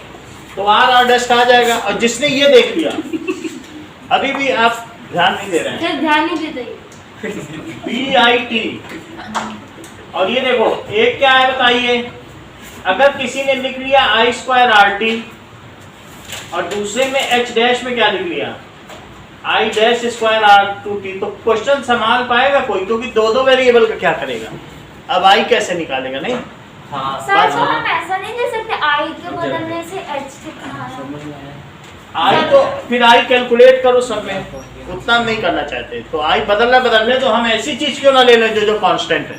तो R' आ जाएगा। और जिसने ये देख लिया अभी भी आप ध्यान नहीं दे रहे हैं, सर ध्यान नहीं देते। PIT। और ये देखो एक क्या है बताइए, अगर किसी ने लिख लिया I स्क्वायर RT और दूसरे में H डैश में क्या लिख लिया I डैश स्क्वायर R2T, तो क्वेश्चन संभाल पाएगा कोई? क्योंकि दो वेरिएबल का क्या करेगा? अब I कैसे निकालेगा? नहीं हाँ सर तो हम ऐसा नहीं दे सकते I के बदलने से H कितना है। I तो फिर I कैलकुलेट करो सब में, उतना हम नहीं करना चाहते। तो I बदलने तो हम ऐसी चीज क्यों ना ले लें जो कांस्टेंट है,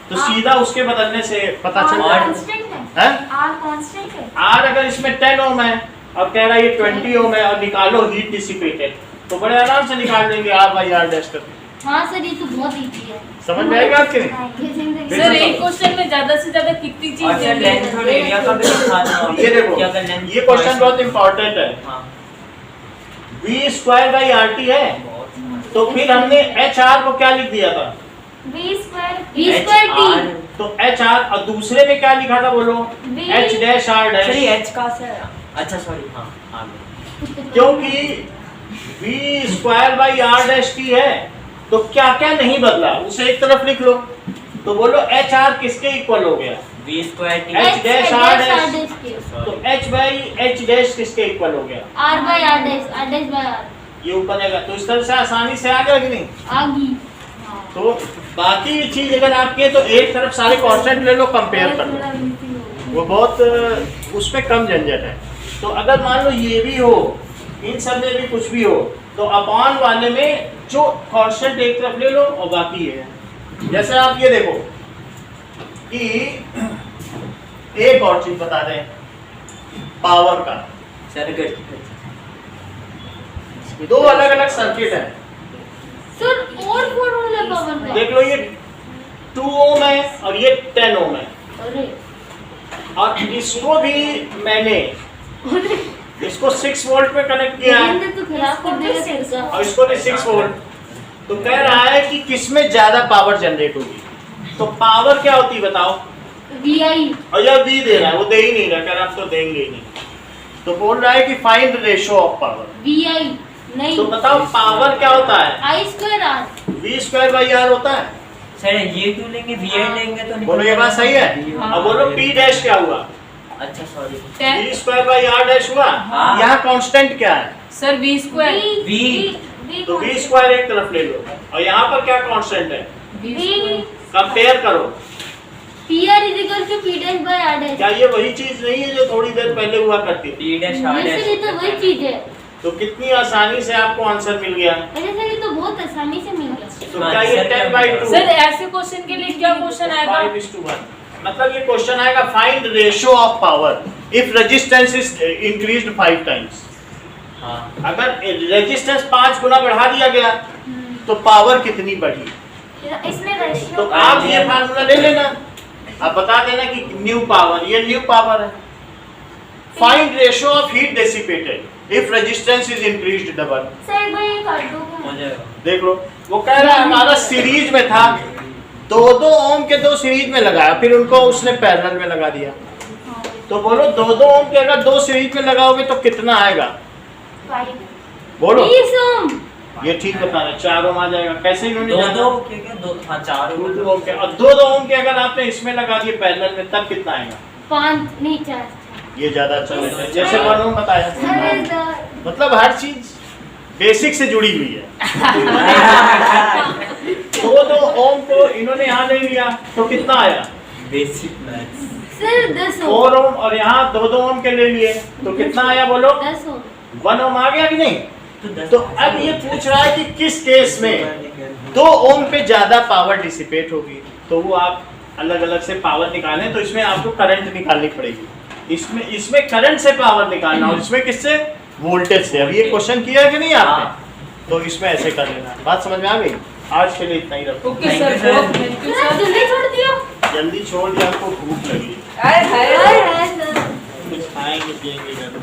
तो सीधा उसके बदलने से पता चल R जाएगा। कांस्टेंट है। हैं? R कांस्टेंट है। R अगर इसमें 10 ओम है और कह रहा है ये 20 ओम है और निकालो हीट डिसिपेटेड, तो बड़े आराम से निकाल देंगे R बाई R डैश करके। हाँ सर ये तो बहुत इजी है। समझ में आएगा आपके नहीं? सर एक क्वेश्चन में ज्यादा से ज्यादा कितनी और चीज सर लेंथ और एरिया का भी दिखाना होगा। ये देखो कि अगर length ये क्वेश्चन बहुत इंपॉर्टेंट है। हाँ V स्क्वायर बाई RT है, तो फिर हमने HR को क्या लिख दिया था? V square V square T। तो HR, और दूसरे में क्या लिखा था बोलो? V। H dash R sir dash. ये H कहाँ से आया? अच्छा सॉरी, हाँ आगे। क्योंकि V square by R dash T है तो क्या क्या नहीं बदला उसे एक तरफ लिख लो। तो बोलो HR किसके इक्वल हो गया? V square T H dash R dash. Okay. तो H बाई H डैश किसके इक्वल हो गया? R by R dash by R। ये ऊपर आएगा। तो इस तरह से आसानी से आ गया कि नहीं? आगी। तो बाकी चीज अगर आपकी है तो एक तरफ सारे कांस्टेंट ले लो, कंपेयर कर लो, वो बहुत उसमें कम झंझट है। तो अगर मान लो ये भी हो, इन सब में भी कुछ भी हो, तो अपॉन वाले में जो कांस्टेंट एक तरफ ले लो और बाकी ये है। जैसे आप ये देखो कि एक और चीज बता दें पावर का, सर्किट दो अलग अलग सर्किट है। सर और फॉर्मूला पावर का देख लो, ये 2 ओम है और ये 10 ओम है, अरे और इसको भी मैंने इसको 6 वोल्ट पे कनेक्ट किया है तो खराब कर देगा सर का। और इसको भी 6 वोल्ट। तो कह रहा है कि किसमें ज्यादा पावर जनरेट होगी। तो पावर क्या होती है बताओ? VI और यह V दे रहा है, वो दे ही नहीं रहा, कह रहा आप तो देंगे ही नहीं। तो बोल रहा है कि find ratio of power. VI नहीं, तो बताओ पावर क्या होता है? I2R V²/R होता है। सर ये क्यों लेंगे, VI लेंगे तो बोलो ये बात सही है। अब बोलो P डैश क्या हुआ? अच्छा सॉरी, V²/R डैश हुआ। हाँ। यहाँ कांस्टेंट क्या है? Sir V²। तो V² एक तरफ ले लो, और यहाँ पर क्या कांस्टेंट है? कंपेयर करो। PR = P'/R dash. क्या ये वही चीज नहीं है जो थोड़ी देर पहले हुआ करती थी? P डैश R ये तो वही डैश। चीज है। तो कितनी आसानी से आपको आंसर मिल गया। अरे सर ये तो बहुत आसानी से मिल गया। तो क्या ये 10/2? सर ऐसे क्वेश्चन के लिए क्या क्वेश्चन आएगा? 5:1। मतलब ये क्वेश्चन आएगा find ratio of power if resistance is increased 5 times. हाँ अगर रेजिस्टेंस 5 गुना बढ़ा दिया गया तो पावर कितनी बढ़ी। इसमें रेशियो तो आप ये फार्मूला ले लेना, आप बता देना कि न्यू पावर, ये न्यू पावर है। Find ratio of heat dissipated if resistance is increased double. Sir एक बार ये कर दो हो जाएगा। देख लो, वो कह रहा है हमारा सीरीज में था, 2-2 ओम के 2 सीरीज में लगाया, फिर उनको उसने पैरेलल में लगा दिया। तो बोलो 2-2 ओम के अगर 2 सीरीज में लगाओगे तो कितना आएगा? 5 बोलो। 20 ओम। ये ठीक बता रहे, 4 ओम आ जाएगा। कैसे इन्होंने दो जाना? दो क्या क्या दो, हाँ 4 2-2 ओम के, और 2-2 ओम के अगर आपने इसमें लगा दिए पैरेलल में, तब कितना आएगा? 5 नहीं 4। ये ज्यादा अच्छा लगता है, जैसे 1 ओम बताया। अरे सर मतलब हर चीज बेसिक से जुड़ी हुई है। 2-2 ओम को इन्होंने यहाँ ले लिया तो कितना आया? Basic maths. सर 10 ओम। 4 ओम, और यहाँ 2-2 ओम के ले लिए तो कितना आया बोलो? 10 ओम। 1 ओम आ गया कि नहीं? तो तो अब ये पूछ रहा है कि किस केस में 2 ओम पे ज्यादा पावर डिसिपेट होगी। तो वो आप अलग अलग से पावर निकालें, तो इसमें आपको करंट निकालनी पड़ेगी। इसमें करंट से पावर निकालना, और इसमें किससे? वोल्टेज से। अब ये क्वेश्चन किया है कि नहीं आपने? तो इसमें ऐसे कर लेना। बात समझ में आ गई? आज के लिए इतना ही रखो। Okay sir, thank you sir sir. जल्दी छोड़ दियो। जल्दी छोड़ दिया, आपको भूख लगी, हाय हाय। हाय हाय सर। कुछ खाएंगे पिएंगे जरूर।